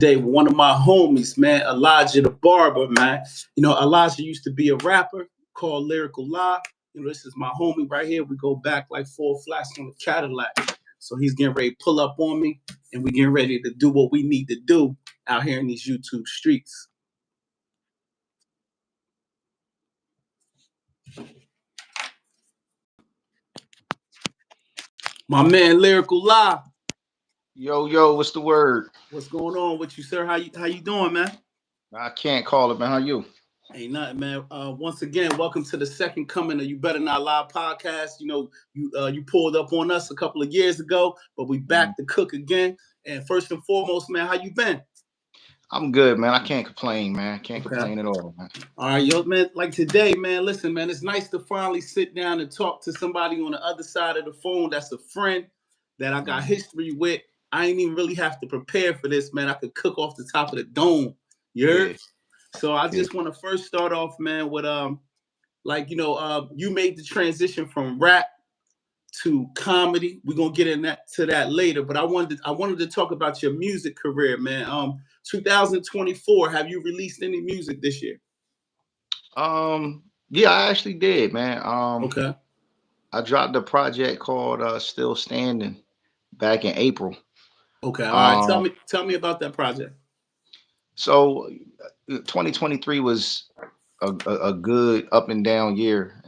Day with one of my homies, man, Elijah the Barber, man. Elijah used to be a rapper called Lyrical Live. This is my homie right here. We go back like 4 flats on the Cadillac. So he's getting ready to pull up on me, and we getting ready to do what we need to do out here in these YouTube streets. My man, Lyrical Live. Yo, what's the word? What's going on with you, sir? How you doing, man? I can't call it, man. How you? Ain't nothing, man. Once again, welcome to the second coming of You Better Not Lie podcast. You pulled up on us a couple of years ago, but we back to cook again. And first and foremost, man, how you been? I'm good, man. I can't complain, man. Can't complain at all, man. All right, yo, man. Like today, man. Listen, man. It's nice to finally sit down and talk to somebody on the other side of the phone. That's a friend that I got history with. I ain't even really have to prepare for this, man. I could cook off the top of the dome. You heard? Yeah. So I just want to first start off, man, with you made the transition from rap to comedy. We're gonna get to that later, but I wanted to talk about your music career, man. 2024, have you released any music this year? Yeah, I actually did, man. Okay. I dropped a project called Still Standing back in April. Okay, all right. Tell me about that project. So 2023 was a good up and down year.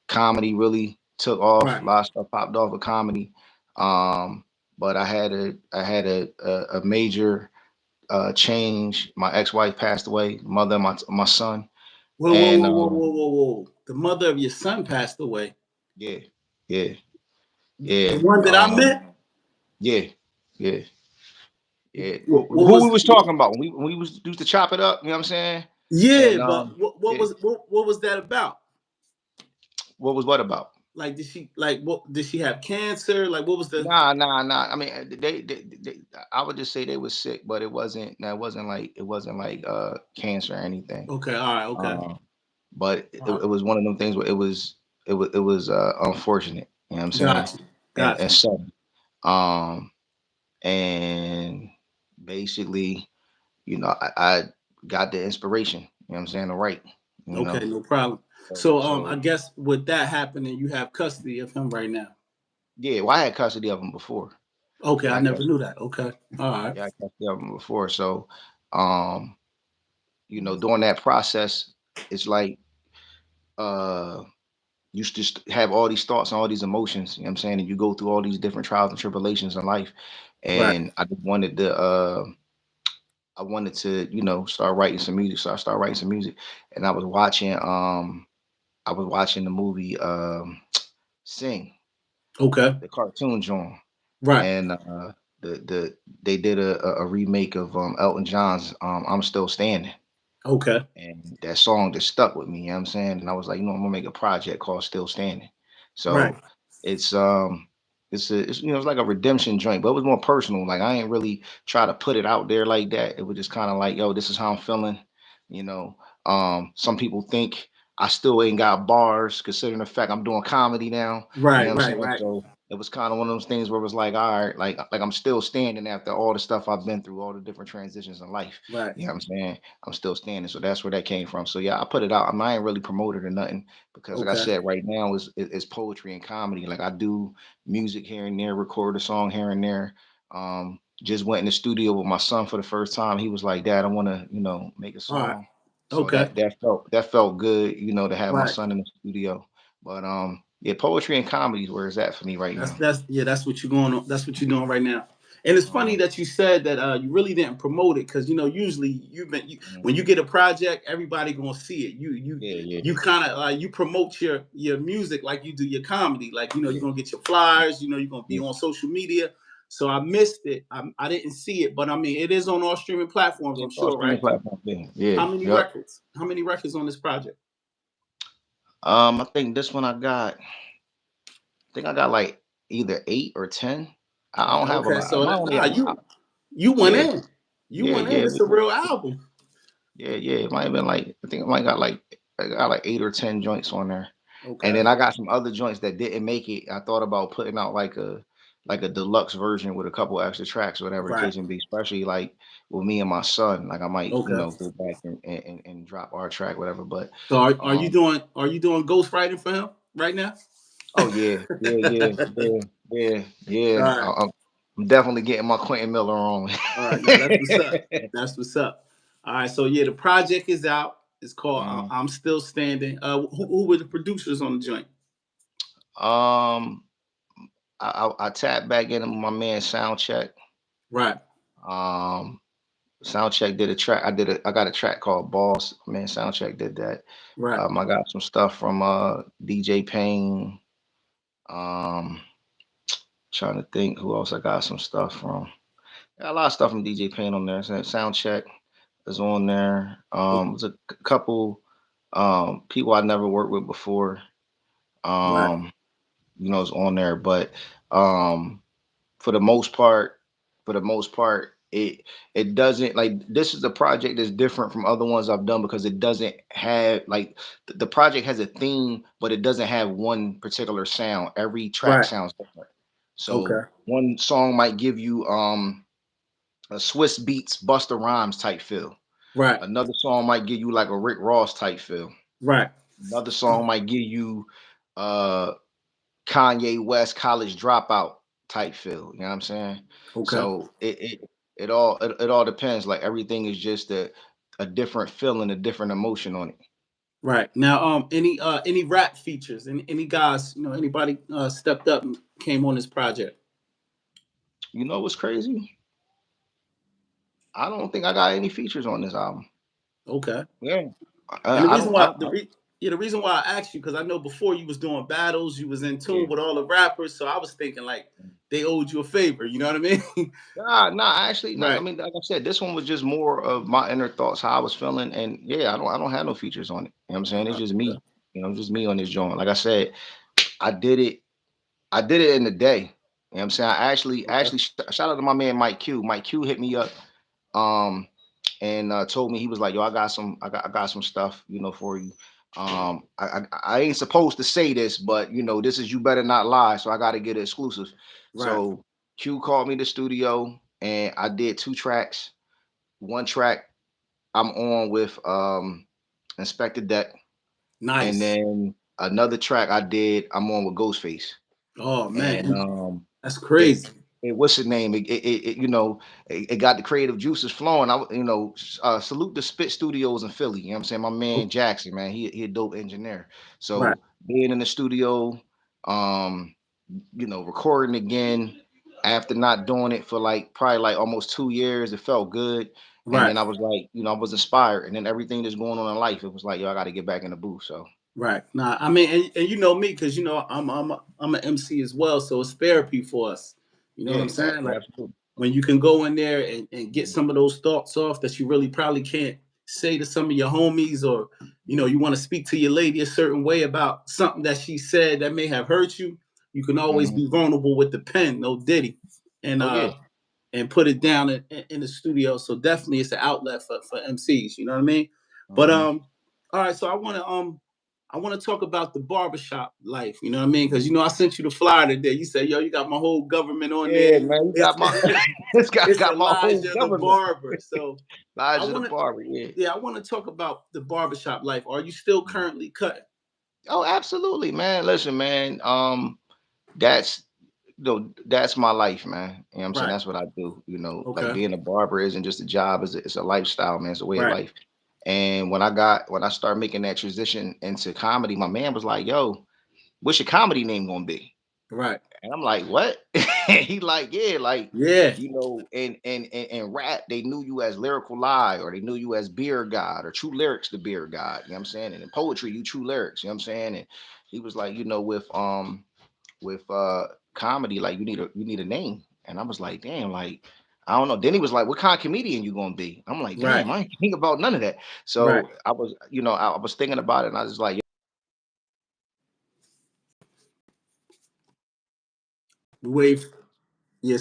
Comedy really took off. Right. A lot of stuff popped off of comedy. But I had a major change. My ex-wife passed away, mother of my son. Whoa. The mother of your son passed away. Yeah. The one that I met? Yeah. Who we was talking about when we used to chop it up, you know what I'm saying? Yeah, but what was that about? What was what about? Like, did she have cancer? Like, what was the? Nah. I mean, they I would just say they was sick, but it wasn't like cancer or anything. Okay, all right, okay. But it was one of them things where it was unfortunate. You know what I'm saying? Gotcha. And sudden. And basically, I got the inspiration. You know what I'm saying? To write. Okay, no problem. So I guess with that happening, you have custody of him right now. Yeah, well, I had custody of him before. Okay, I never knew that. Okay, all right. Yeah, I had custody of him before. So, during that process, it's like you just have all these thoughts and all these emotions, you know what I'm saying? And you go through all these different trials and tribulations in life. And I just wanted to start writing some music. So I started writing some music, and I was watching the movie Sing. Okay. The cartoon John. Right. And they did a remake of Elton John's I'm Still Standing. Okay. And that song just stuck with me, you know what I'm saying? And I was like, I'm gonna make a project called Still Standing. So it's like a redemption joint, but it was more personal. Like, I ain't really try to put it out there like that. It was just kind of like, yo, this is how I'm feeling. Some people think I still ain't got bars, considering the fact I'm doing comedy now. Right. So it was kind of one of those things where it was like, all right, like I'm still standing after all the stuff I've been through, all the different transitions in life. Right. You know what I'm saying? I'm still standing. So that's where that came from. So yeah, I put it out. I ain't really promoted or nothing because, like I said, right now is poetry and comedy. Like, I do music here and there, record a song here and there. Just went in the studio with my son for the first time. He was like, Dad, I want to, make a song. All right. So that felt good, to have my son in the studio. But yeah, poetry and comedy is where it's at for me right now. That's what you're going on. That's what you're doing right now. And it's funny that you said that you really didn't promote it, because usually when you get a project, everybody gonna see it. You kind of you promote your music like you do your comedy. Like, you're gonna get your flyers. You're gonna be on social media. So I missed it. I didn't see it, but I mean, it is on all streaming platforms. I'm sure, right? Yeah. How many records? How many records on this project? I think this one I got like either 8 or 10. I don't have a lot. So you went in. You went in. It's a real album. Yeah. It might have been like, I think I got like 8 or 10 joints on there. Okay. And then I got some other joints that didn't make it. I thought about putting out like a like a deluxe version with a couple extra tracks, whatever the Right. case may be. Especially like with me and my son, like I might, you Okay. know, go back and drop our track, whatever. But So um, are you doing ghostwriting for him right now? oh yeah, All yeah. right. I'm definitely getting my Quentin Miller on. All right. Now that's what's up. That's what's up. All right. So yeah, the project is out. It's called Mhm. I'm Still Standing. Who were the producers on the joint? Um, I tapped back into my man Soundcheck. Right. Um, Soundcheck did a track. I got a track called Boss. Man, Soundcheck did that. Right. I got some stuff from DJ Payne. Um, Trying to think who else I got some stuff from. Got a lot of stuff from DJ Payne on there. Soundcheck is on there. There's a couple people I never worked with before. Right. Um, is on there, but um for the most part, it doesn't like this is a project that's different from other ones I've done because it doesn't have like the project has a theme, but it doesn't have one particular sound. Every track Right. sounds different. So Okay. one song might give you a Swiss Beats Busta Rhymes type feel. Right. Another song might give you like a Rick Ross type feel. Right. Another song might give you uh Kanye West college dropout type feel. You know what I'm saying? Okay. So it all depends. Like everything is just a different feeling, a different emotion on it. Right. Now, any rap features? Any guys, anybody stepped up and came on this project? You know what's crazy? I don't think I got any features on this album. Okay. Yeah, And the I reason don't. I why don't. I, the reason why I asked you because I know before you was doing battles, you was in yeah. tune with all the rappers, so I was thinking like they owed you a favor. You know what I mean? Nah. Actually, not. I Right. mean, like I said, this one was just more of my inner thoughts, how I was feeling, and yeah, I don't have no features on it. You know what I'm saying? It's just Okay. me. Just me on this joint. Like I said, I did it. I did it in the day. You know what I'm saying? I Okay. actually shout out to my man Mike Q. Mike Q hit me up um and told me he was like, yo, I got some stuff, for you. I ain't supposed to say this, but this is you better not lie. So I gotta get it exclusive. Right. So Q called me to the studio and I did two tracks. One track I'm on with Inspector Deck, and Nice. then another track I'm on with Ghostface. Oh And man, that's it, crazy. what's the name? It got the creative juices flowing. Salute the Spit Studios in Philly. You know what I'm saying? My Oh, man Jackson, man, he a dope engineer. right. So being in the studio, um, recording again after not doing it for like probably like almost 2 years, it felt good. And Right. then I was like, I was inspired. And then everything that's going on in life, it was like, yo, I got to get back in the booth. So Right. Nah, I mean, and you know me because I'm an MC as well, so it's therapy for us. You know what I'm yeah, saying? Like absolutely. when you can go in there and get some of those thoughts off that you really probably can't say to some of your homies, or you want to speak to your lady a certain way about something that she said that may have hurt you. You can always Hmm. be vulnerable with the pen, no diddy, and Oh yeah. put it down in the studio. So definitely it's an outlet for MCs. You know what I mean? But Hmm. all right. So I want to talk about the barbershop life. You know what I mean? Because I sent you the flyer today. You said, "Yo, you got my whole government on Yeah, there." man, you It's got my this guy it's got my whole Elijah the government. barber. So I Elijah the want to barber, yeah. yeah, I want to talk about the barbershop life. Are you still currently cutting? Oh, absolutely, man. Listen, man. That's that's my life, man. You know what I'm saying? Right. That's what I do. Like Okay. Being a barber isn't just a job, it's a lifestyle, man. It's a way of Right. life. And when I started making that transition into comedy, my man was like, yo, what's your comedy name gonna be? Right. And I'm like, what? He like, yeah, like, Yeah. in rap, they knew you as Lyrical Lie, or they knew you as Beer God, or True Lyrics, the Beer God. You know what I'm saying? And in poetry, you True Lyrics. You know what I'm saying? And he was like, with comedy, like you need a name. And I was like, damn, like I don't know. Then he was like, what kind of comedian you gonna be? I'm like, Right. damn, I ain't think about none of that. Right. So I was thinking about it, and I was like, Wait. Yeah.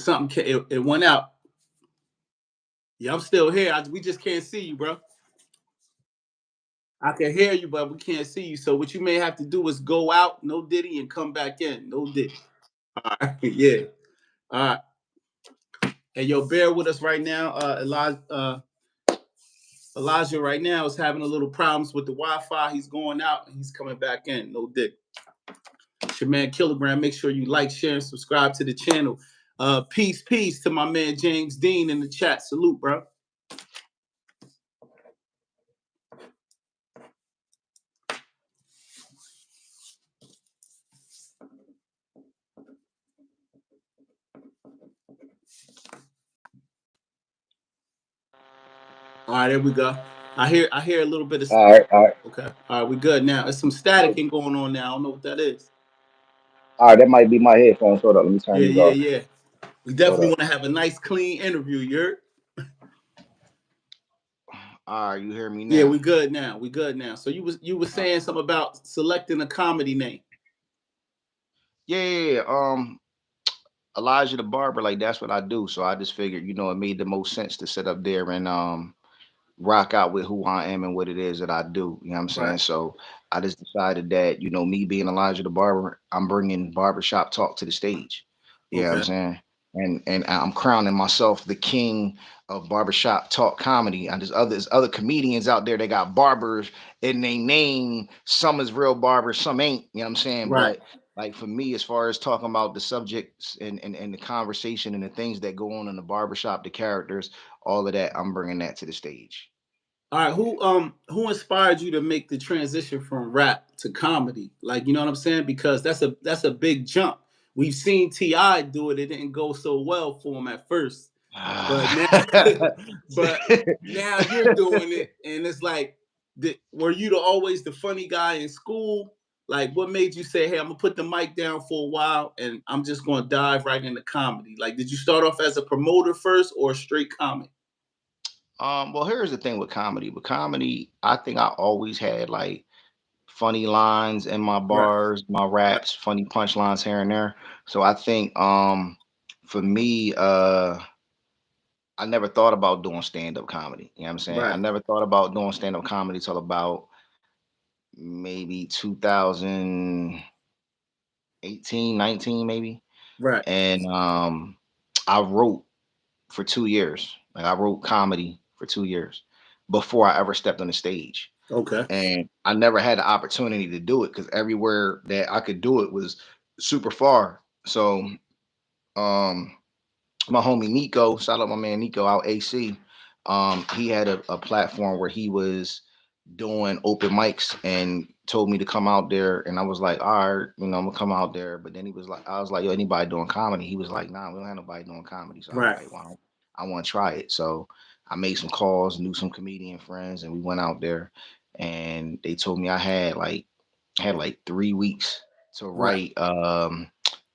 It went out. Yeah, I'm still here. We just can't see you, bro. I can hear you, but we can't see you. So what you may have to do is go out, no diddy, and come back in, no diddy. All right, yeah. All right. And yo, bear with us right now. Elijah right now is having a little problems with the Wi-Fi. He's going out and he's coming back in. No dick. It's your man Kilogram. Make sure you like, share, and subscribe to the channel. Peace to my man James Dean in the chat. Salute, bro. All right, there we go. I hear a little bit of. All right, all right, Okay, all right, we good now. There's some staticking going on now. I don't know what that is. all right. That might be my headphones. Hold up, let me turn Yeah, these yeah, off. yeah. We Hold definitely up. want to have a nice, clean interview. You're. All right, you hear me Yeah, now? we good now. We good now. So you was Uh, saying something about selecting a comedy name. yeah. Elijah the barber, like that's what I do. So I just figured, it made the most sense to sit up there and rock out with who I am and what it is that I do. You know what I'm Right. saying? So I just decided that, me being Elijah the barber, I'm bringing barbershop talk to the stage. You know what I'm Okay. saying? And I'm crowning myself the king of barbershop talk comedy. And there's other comedians out there that got barbers in their name. Some is real barbers, some ain't. You know what I'm saying? Right. But like for me, as far as talking about the subjects and the conversation and the things that go on in the barbershop, the characters, all of that, I'm bringing that to the stage. All right. Who inspired you to make the transition from rap to comedy? Like, you know what I'm saying? Because that's a big jump. We've seen Ti do it. It didn't go so well for him at first, but now, but now you're doing it, and it's like, were you always the funny guy in school? Like, what made you say, "Hey, I'm gonna put the mic down for a while, and I'm just gonna dive right into comedy"? Like, did you start off as a promoter first, or a straight comic? Well, here's the thing with comedy. With comedy, I think I always had like funny lines in my Right, bars, my right, raps, funny punchlines here and there. So I think for me, I never thought about doing stand-up comedy. You know what I'm saying? I right, never thought about doing stand-up comedy till about maybe 2018, 19 maybe. right. And I wrote for 2 years. Like I wrote comedy for 2 years before I ever stepped on the stage. Okay, And I never had the opportunity to do it because everywhere that I could do it was super far. So um my homie Nico, shout out my man Nico out AC. He had a platform where he was doing open mics and told me to come out there, and I was like, all right, I'm gonna come out there. But then he was like, I was like, yo, anybody doing comedy? He was like, nah, we don't have nobody doing comedy. So I was right. like, wow, I want to try it. So I made some calls, knew some comedian friends, and we went out there, and they told me I had like 3 weeks to Right. write. I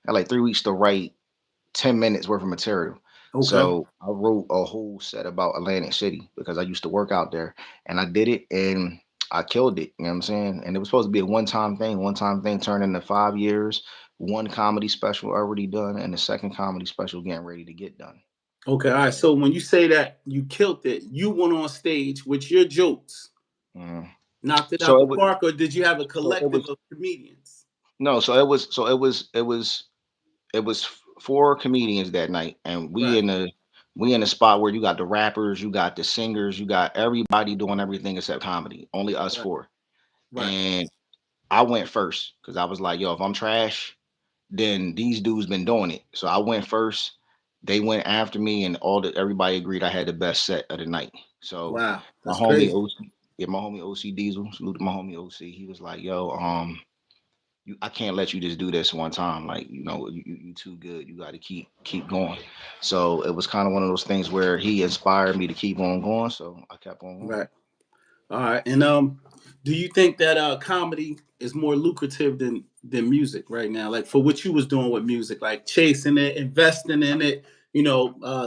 had like 3 weeks to write 10 minutes worth of material. Okay. So I wrote a whole set about Atlantic City because I used to work out there and I did it and I killed it. You know what I'm saying? And it was supposed to be a one time thing turned into 5 years, one comedy special already done, and the second comedy special getting ready to get done. Okay. All right. So So when you say that you killed it, you went on stage with your jokes, mm. knocked it so out it the was park, or did you have a so it collective was of comedians? no, so it was four comedians that night, and we Right. in the spot where you got the rappers, you got the singers, you got everybody doing everything except comedy. Only us Right. four. Right. And I went first because I was like, yo, if I'm trash, then these dudes been doing it. So I went first. They went after me, and everybody agreed I had the best set of the night. So Wow. my That's homie crazy. OC, yeah, my homie OC Diesel, salute to my homie OC. He was like, yo, I can't let you just do this one time. Like, you too good. You got to keep going. So it was kind of one of those things where he inspired me to keep on going. So I kept on going. Right. All right. And do you think that comedy is more lucrative than music right now? Like for what you was doing with music, like chasing it, investing in it,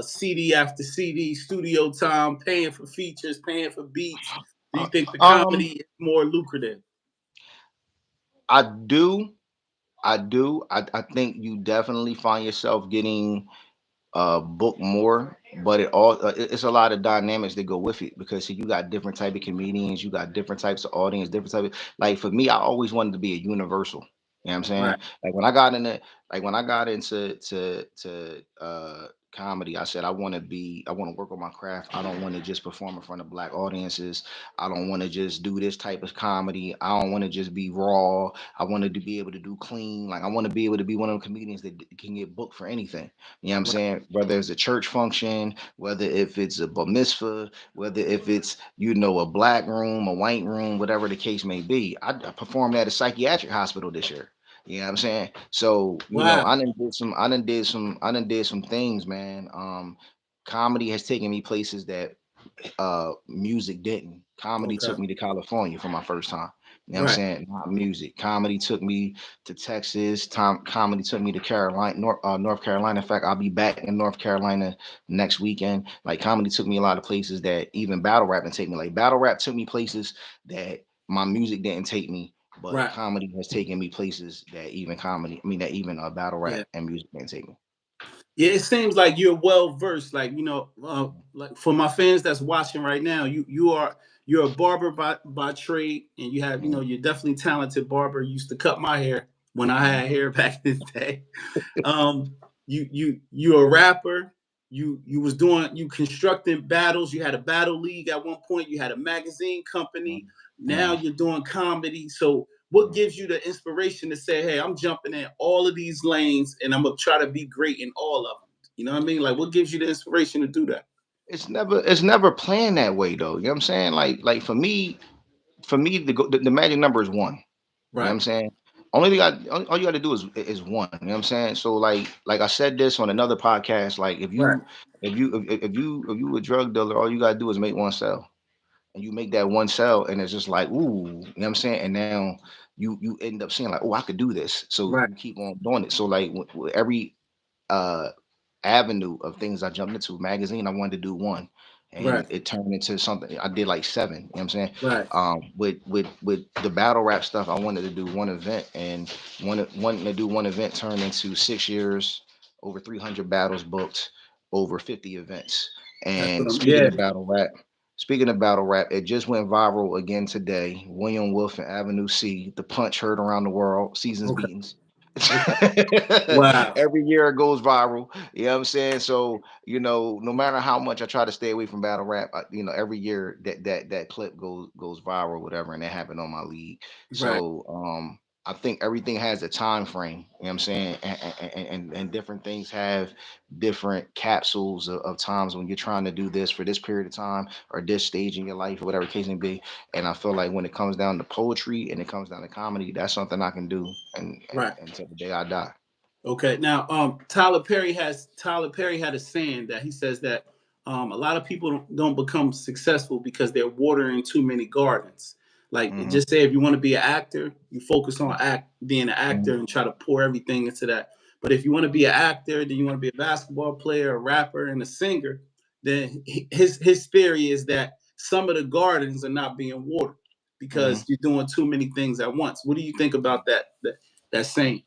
CD after CD, studio time, paying for features, paying for beats. Do you Uh, think the um, comedy is more lucrative? I do. I do. I think you definitely find yourself getting book more, but it's a lot of dynamics that go with it because see, you got different type of comedians, you got different types of audience, different type of like for me, I always wanted to be a universal. You know what I'm saying? Right. Like when I got in it, like when I got into comedy, I said I want to work on my craft. I don't want to just perform in front of black audiences. I don't want to just do this type of comedy. I don't want to just be raw. I wanted to be able to do clean. Like I want to be able to be one of the comedians that can get booked for anything. You know what I'm Right. saying? Whether it's a church function, whether if it's a bar mitzvah, whether if it's a black room, a white room, whatever the case may be. I performed at a psychiatric hospital this year. You know what I'm saying? So, Wow. I done did some things, man. Comedy has taken me places that music didn't. Comedy Okay. took me to California for my first time. You know what I'm Right. saying? Not music. Comedy took me to Texas. Comedy took me to Carolina, North Carolina. In fact, I'll be back in North Carolina next weekend. Like comedy took me a lot of places that even battle rap didn't take me. Like battle rap took me places that my music didn't take me. But Right. comedy has taken me places that even that even battle Yeah. rap and music didn't take me. Yeah, it seems like you're well versed. Like like for my fans that's watching right now, you're a barber by trade, and you have Mhm, you're definitely talented barber. You used to cut my hair when I mhm, had hair back in the day. You're a rapper. You was doing you constructing battles. You had a battle league at one point. You had a magazine company. mhm, Now mhm, you're doing comedy. So what mhm. gives you the inspiration to say, hey, I'm jumping in all of these lanes and I'm gonna try to be great in all of them? You know what I mean? Like what gives you the inspiration to do that? It's never planned that way though. You know what I'm saying? Like for me the magic number is one. You know what Right, I'm saying? Only thing all you got to do is one. You know what I'm saying? So like I said this on another podcast. Like right, if you a drug dealer, all you gotta do is make one sale, and you make that one sale, and it's just like ooh, you know what I'm saying? And now you end up saying like oh I could do this, so right, you keep on doing it. So like with every uh avenue of things I jumped into. Magazine, I wanted to do one, right, and it turned into something. I did like seven. You know what I'm saying? right. With the battle rap stuff, I wanted to do one event, and wanting to do one event turned into 6 years, over 300 battles booked, over 50 events. That's what And I'm. Yeah. speaking of battle rap, it just went viral again today. William Wolf and Avenue C, the punch heard around the world, seasons Okay. beatings. Okay. Wow. Every year it goes viral. You know what I'm saying? So, no matter how much I try to stay away from battle rap, every year that clip goes viral, whatever, and that happened on my league. Right. So, I think everything has a time frame, you know what I'm saying? And different things have different capsules of times when you're trying to do this for this period of time or this stage in your life or whatever case may be. And I feel like when it comes down to poetry and it comes down to comedy, that's something I can do Right. until the day I die. Okay. Now, Tyler Perry had a saying that he says that a lot of people don't become successful because they're watering too many gardens. Like Hmm. just say if you want to be an actor, you focus on being an actor Hmm. and try to pour everything into that. But if you want to be an actor, then you want to be a basketball player, a rapper, and a singer, then his theory is that some of the gardens are not being watered Hmm. because you're doing too many things at once. What do you think about that saying?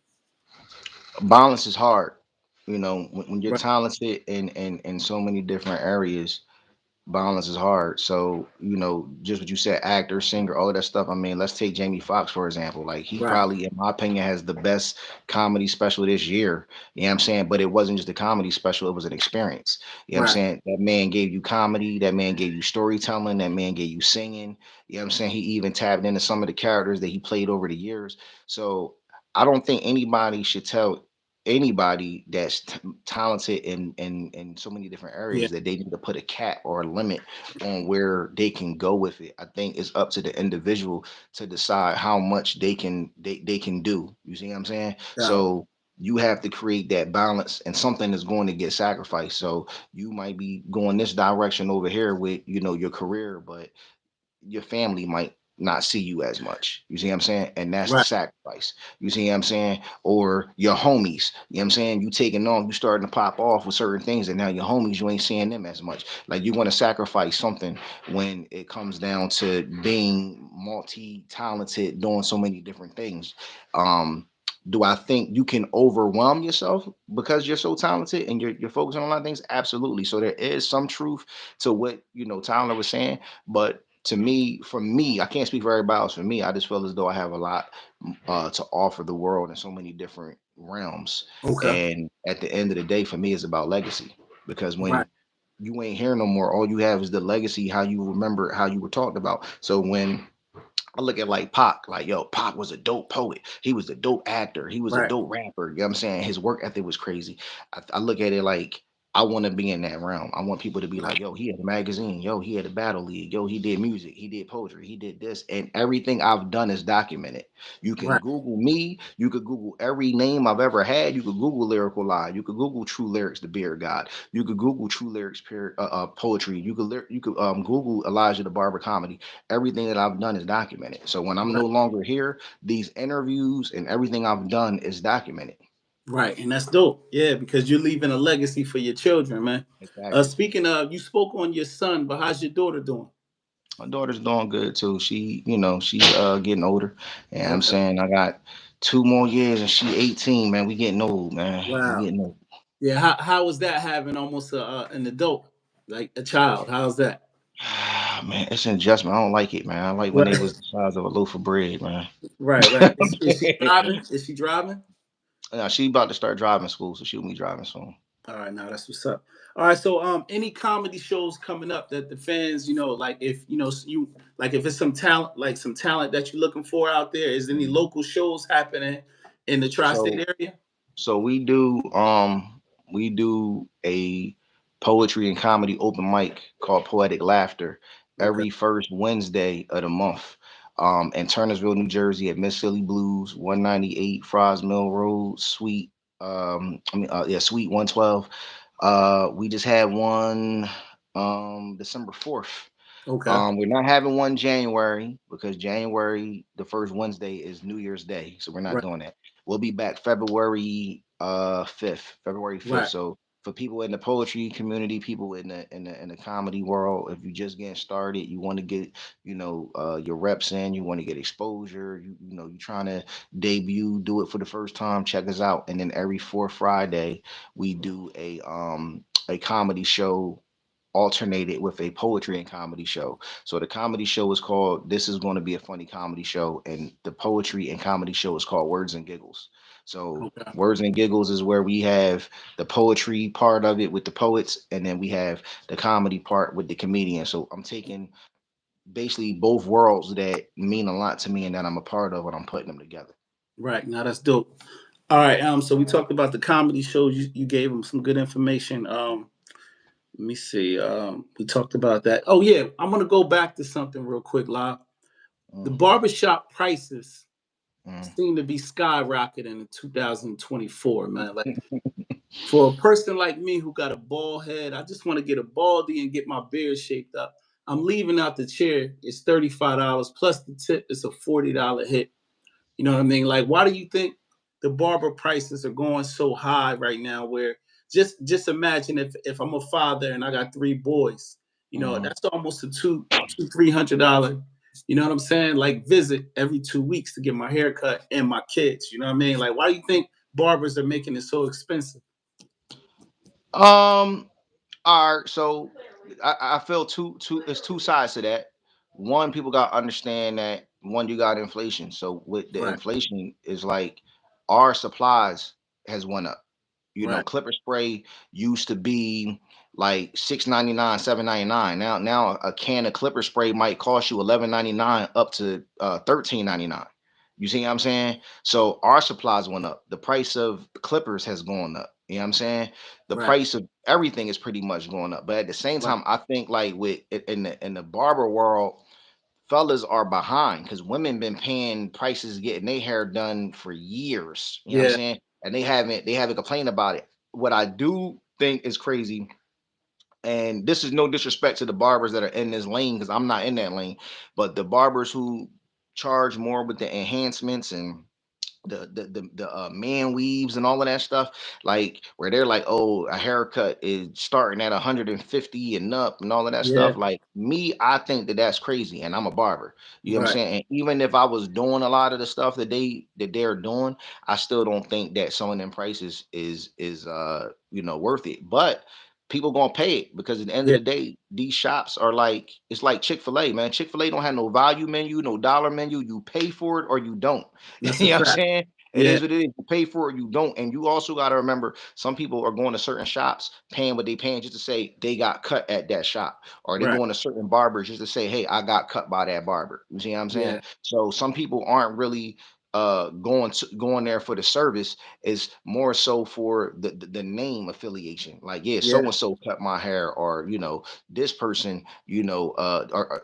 Balance is hard. When you're Right. talented in so many different areas, balance is hard. So, just what you said, actor, singer, all of that stuff. I mean, let's take Jamie Foxx, for example. Like, he Right. probably, in my opinion, has the best comedy special this year. You know what I'm saying? But it wasn't just a comedy special, it was an experience. You know what I'm Right. saying? That man gave you comedy, that man gave you storytelling, that man gave you singing. You know what I'm saying? He even tapped into some of the characters that he played over the years. So, I don't think anybody should tell anybody that's talented in so many different Yeah. areas that they need to put a cap or a limit on where they can go with it. I think it's up to the individual to decide how much they can do. You see what I'm saying? Yeah. So you have to create that balance, and something is going to get sacrificed. So you might be going this direction over here with your career, but your family might not see you as much. You see what I'm saying? And that's the Right. sacrifice. You see what I'm saying? Or your homies. You know what I'm saying? You taking on, you starting to pop off with certain things, and now your homies, you ain't seeing them as much. Like you want to sacrifice something when it comes down to being multi-talented, doing so many different things. Do I think you can overwhelm yourself because you're so talented and you're focusing on a lot of things? Absolutely. So there is some truth to what Tyler was saying, but to me, for me, I can't speak for everybody else. For me, I just feel as though I have a lot to offer the world in so many different realms. Okay. And at the end of the day, for me, it's about legacy. Because Right. when you ain't here no more, all you have is the legacy, how you remember how you were talked about. So when I look at like Pac, like yo, Pac was a dope poet. He was a dope actor. He was a Right. dope rapper. You know what I'm saying? His work ethic was crazy. I look at it like I want to be in that realm. I want people to be Right. like, yo, he had a magazine. Yo, he had a battle league. Yo, he did music. He did poetry. He did this. And everything I've done is documented. You can Right. Google me. You could Google every name I've ever had. You could Google Lyrical Lie. You could Google True Lyrics, The Beard God. You could Google True Lyrics, poetry. You could Google Elijah the Barber comedy. Everything that I've done is documented. So when I'm Right. no longer here, these interviews and everything I've done is documented. Right. And that's dope. Yeah, because you're leaving a legacy for your children, man. Exactly. Speaking of, you spoke on your son, but how's your daughter doing? My daughter's doing good too. She's getting older. And I'm Okay. saying I got 2 more years and she 18, man. We getting old, man. We Wow. getting old. Yeah. How was that having almost an adult, like a child? How's that? Man, it's an adjustment. I don't like it, man. I like when they Right. was the size of a loaf of bread, man. Right. Right. Is she driving? Is she driving? She about to start driving school, so she'll be driving soon. All right, now that's what's up. All right, so any comedy shows coming up that the fans, like if you like if it's some talent, like some talent that you're looking for out there, is there any Mhm. local shows happening in the tri-state So area? So we do a poetry and comedy open mic called Poetic Laughter Okay, every first Wednesday of the month. In Turnersville, New Jersey at Miss Silly Blues, 198 Fries Mill Road, Suite 112. We just had one December 4th. okay, We're not having one January because January, the first Wednesday is New Year's Day, so we're not right, doing that. We'll be back February 5th. right, So for people in the poetry community, people in the comedy world, if you just getting started, you want to get your reps in, you want to get exposure, you trying to debut, do it for the first time, check us out. And then every fourth Friday, we do a comedy show alternated with a poetry and comedy show. So the comedy show is called This Is Going to Be a Funny Comedy Show, and the poetry and comedy show is called Words and Giggles. So okay, Words and Giggles is where we have the poetry part of it with the poets, and then we have the comedy part with the comedian. So I'm taking basically both worlds that mean a lot to me and that I'm a part of, and I'm putting them together. right. Now that's dope. All right, so we talked about the comedy shows. You gave them some good information. Let me see. We talked about that. Oh yeah, I'm gonna go back to something real quick, Live. The Mm, barbershop prices mm. seem to be skyrocketing in 2024, man. Like for a person like me who got a bald head, I just want to get a baldy and get my beard shaped up. I'm leaving out the chair. It's $35 plus the tip. It's a $40 hit. You know what I mean? Like, why do you think the barber prices are going so high right now? Where just imagine if I'm a father and I got three boys, Mhm. that's almost a $300. You know what I'm saying? Like visit every 2 weeks to get my hair cut and my kids. You know what I mean? Like, why do you think barbers are making it so expensive? Um, all right, so I feel two there's two sides to that. One, people got to understand that one, you got inflation. So with the Right, inflation is like our supplies has went up. right, Clipper spray used to be like 6.99, 7.99. Now a can of clipper spray might cost you 11.99 up to 13.99. You see what I'm saying? So our supplies went up. The price of clippers has gone up. You know what I'm saying? The right, price of everything is pretty much going up. But at the same right. time, I think like with in the barber world, fellas are behind because women been paying prices getting their hair done for years. You know what I'm Yeah, saying? And they haven't complained about it. What I do think is crazy, and this is no disrespect to the barbers that are in this lane because I'm not in that lane, but the barbers who charge more with the enhancements and the man weaves and all of that stuff, like where they're like, oh, a haircut is starting at 150 and up and all of that yeah, stuff. Like me, I think that that's crazy, and I'm a barber. You know what I'm right. saying? And even if I was doing a lot of the stuff that they're doing, I still don't think that some of them prices is worth it. But people gonna pay it because at the end of Yeah, the day, these shops are like it's like Chick-fil-A, man. Chick-fil-A don't have no value menu, no dollar menu. You pay for it or you don't. that's a You know what I'm fact. saying? It is what it is. You pay for it, you don't. And you also got to remember, some people are going to certain shops paying what they paying just to say they got cut at that shop, or they going to certain barbers just to say, hey, I got cut by that barber. You see what I'm saying? So some people aren't really going there for the service, is more so for the name affiliation. Like, yeah, so and so cut my hair, or this person, or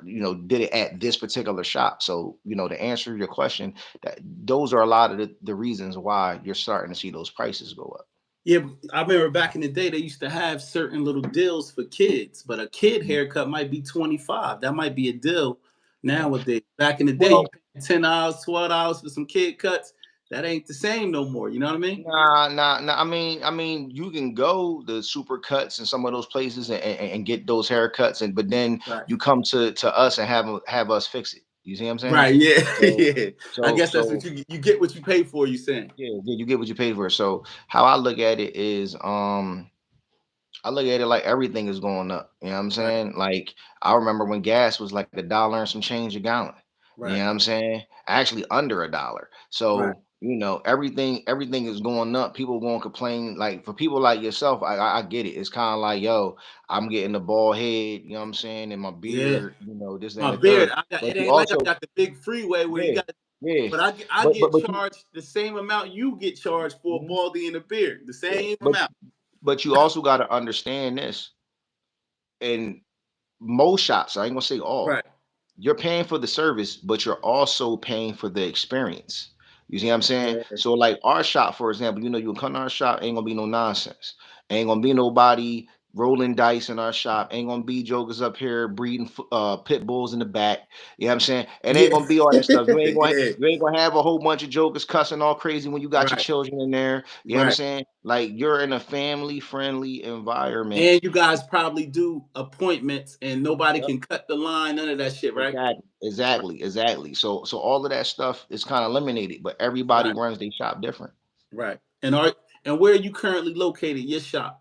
did it at this particular shop. So to answer your question, that those are a lot of the reasons why you're starting to see those prices go up. Yeah, I remember back in the day they used to have certain little deals for kids, but a kid haircut might be 25. That might be a deal nowadays. Back in the day, you pay $10, $12 for some kid cuts. That ain't the same no more. You know what I mean? Nah. I mean, you can go the super cuts and some of those places and get those haircuts, but then you come to us and have us fix it. You see what I'm saying? Right. Yeah. So, yeah. I guess that's what you get what you pay for. You saying? Yeah, you get what you pay for. So how I look at it is, I look at it like everything is going up. You know what I'm saying? Like, I remember when gas was like $1 and some change a gallon. You know what I'm saying? Actually under $1. So, everything is going up. People won't complain. Like, for people like yourself, I get it. It's kind of like, yo, I'm getting the bald head, you know what I'm saying, and my beard, this and My the beard, third. it But you ain't like I also, got the big freeway where you yeah, got. yeah. But I But get you, charged the same amount you get charged for a baldy and a beard. The same amount. but you also got to understand this. In most shops, I ain't gonna say all, you're paying for the service, but you're also paying for the experience. You see what I'm saying? So like our shop, for example, you can come to our shop, ain't gonna be no nonsense. Ain't gonna be nobody rolling dice in our shop. Ain't gonna be jokers up here breeding pit bulls in the back. You know what I'm saying? It ain't gonna be all that stuff. You ain't gonna have a whole bunch of jokers cussing all crazy when you got your children in there. You know what I'm saying? Like, you're in a family friendly environment. And you guys probably do appointments and nobody can cut the line, none of that shit, right? Exactly. So all of that stuff is kind of eliminated, but everybody runs their shop different. Right. And where are you currently located, your shop?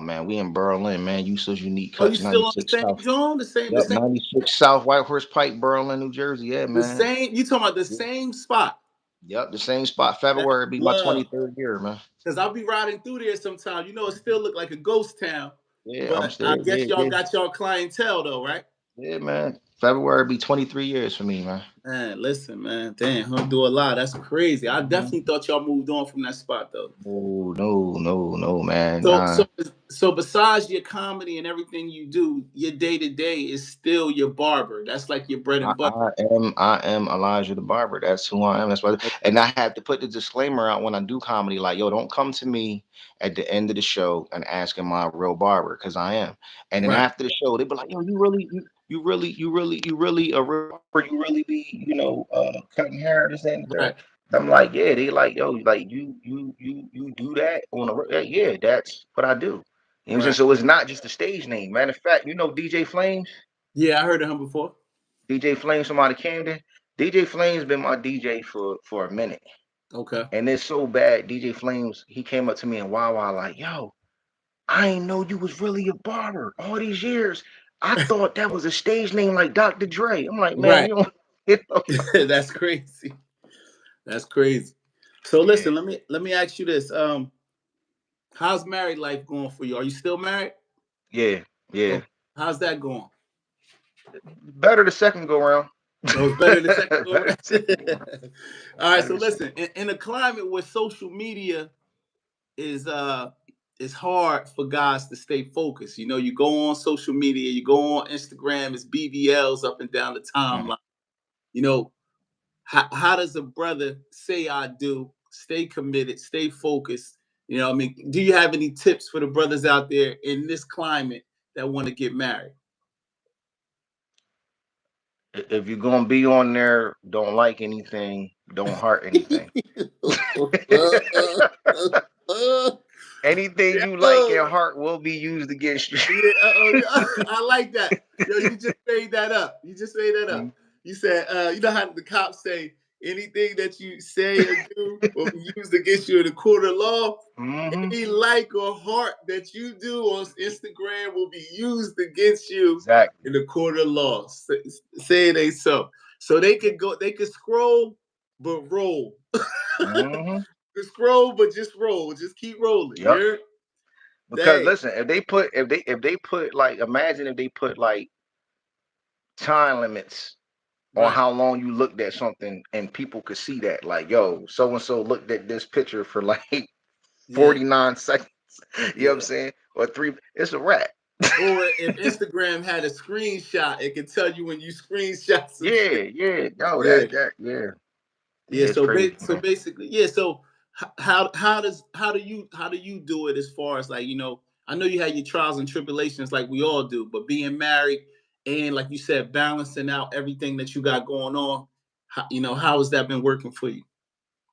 Man, we in Berlin, man. Useless Unique Are you Cuts, still on the 96 same South. zone? The same. Yep, 96 South White Horse Pike, Berlin, New Jersey. Yeah, man. The same. You talking about the same spot? Yep, the same spot. February be my 23rd year, man. Because I'll be riding through there sometimes. It still look like a ghost town. Yeah, I'm But still. I guess y'all got y'all clientele though, right? Yeah, man. February be 23 years for me, man. Man, listen, man. Damn, I'm do a lot. That's crazy. I definitely thought y'all moved on from that spot though. No, man. So, Nah. so besides your comedy and everything you do, your day to day is still your barber. That's like your bread and butter. I am Elijah the barber. That's who I am. That's why, and I have to put the disclaimer out when I do comedy, like, yo, don't come to me at the end of the show and asking my real barber, because I am. And then after the show, they be like, yo, you really a real barber. You really be, cutting hair, this and that. I'm like, yeah. They like, yo, like you do that on yeah, that's what I do. You know what I'm saying? So it's not just a stage name. Matter of fact, DJ Flames? Yeah, I heard of him before. DJ Flames from out of Camden. DJ Flames been my DJ for a minute. Okay. And it's so bad. DJ Flames, he came up to me and Wawa like, yo, I ain't know you was really a barber all these years. I thought that was a stage name like Dr. Dre. I'm like, man, you don't. That's crazy. That's crazy. So listen, let me ask you this. How's married life going for you? Are you still married? Yeah. Okay. How's that going? Better the second go round. So it's better the second go round. All right. So listen, in a climate where social media is hard for guys to stay focused. You go on social media, you go on Instagram, it's BBLs up and down the timeline. How does a brother say I do, stay committed, stay focused? Do you have any tips for the brothers out there in this climate that want to get married? If you're gonna be on there, don't like anything, don't heart anything. Anything you like and heart will be used against you. Yeah, I like that. Yo, you just made that up. You just made that up. You said, you know how the cops say anything that you say or do will be used against you in the court of law? Any like or heart that you do on Instagram will be used against you in the court of law. Say it ain't so. So they could scroll but roll. Mm-hmm. Just scroll, but just roll. Just keep rolling. Yep. You're Because dang. listen, if they put like, imagine if they put like time limits on Right. how long you looked at something and people could see that, like, yo, so and so looked at this picture for like Yeah. 49 seconds. You know what I'm Yeah. saying? Or three, it's a wrap. Or if Instagram had a screenshot, it can tell you when you screenshot some shit. Yeah, yeah, yo, Yeah. yeah, Yeah. it's crazy, So man. basically, yeah. So how do you do it as far as like, I know you had your trials and tribulations like we all do, but being married and like you said, balancing out everything that you got going on, how has that been working for you?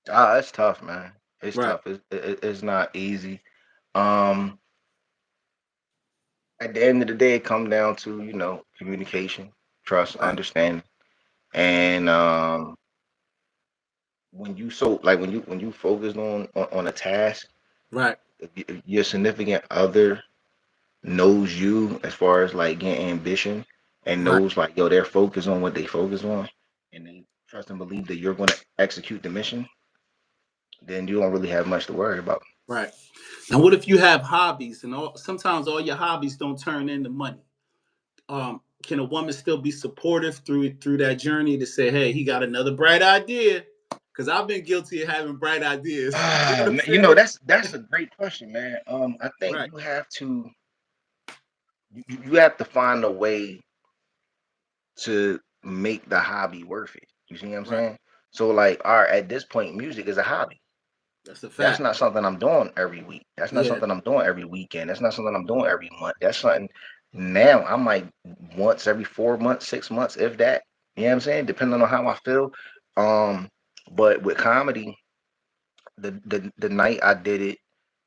It's tough, man. It's Right. tough. It's not easy. Um, at the end of the day, it comes down to, communication, trust, Right. understanding, and when you focus on a task, Right. if your significant other knows you as far as like getting ambition, and Right. knows like, yo, they're focused on what they focus on, and they trust and believe that you're going to execute the mission, then you don't really have much to worry about. Right. Now, what if you have hobbies and sometimes all your hobbies don't turn into money? Can a woman still be supportive through that journey to say, hey, he got another bright idea? Because I've been guilty of having bright ideas. You know what I'm Man, saying? that's a great question, man. I think Right. you have to find a way to make the hobby worth it. You see what I'm Right. saying? So like, all right, at this point, music is a hobby. That's a That's fact. not something I'm doing every week. That's not Yeah. something I'm doing every weekend. That's not something I'm doing every month. That's something now I might once every 4 months, 6 months, if that. You know what I'm saying? Depending on how I feel. Um, but with comedy, the night I did it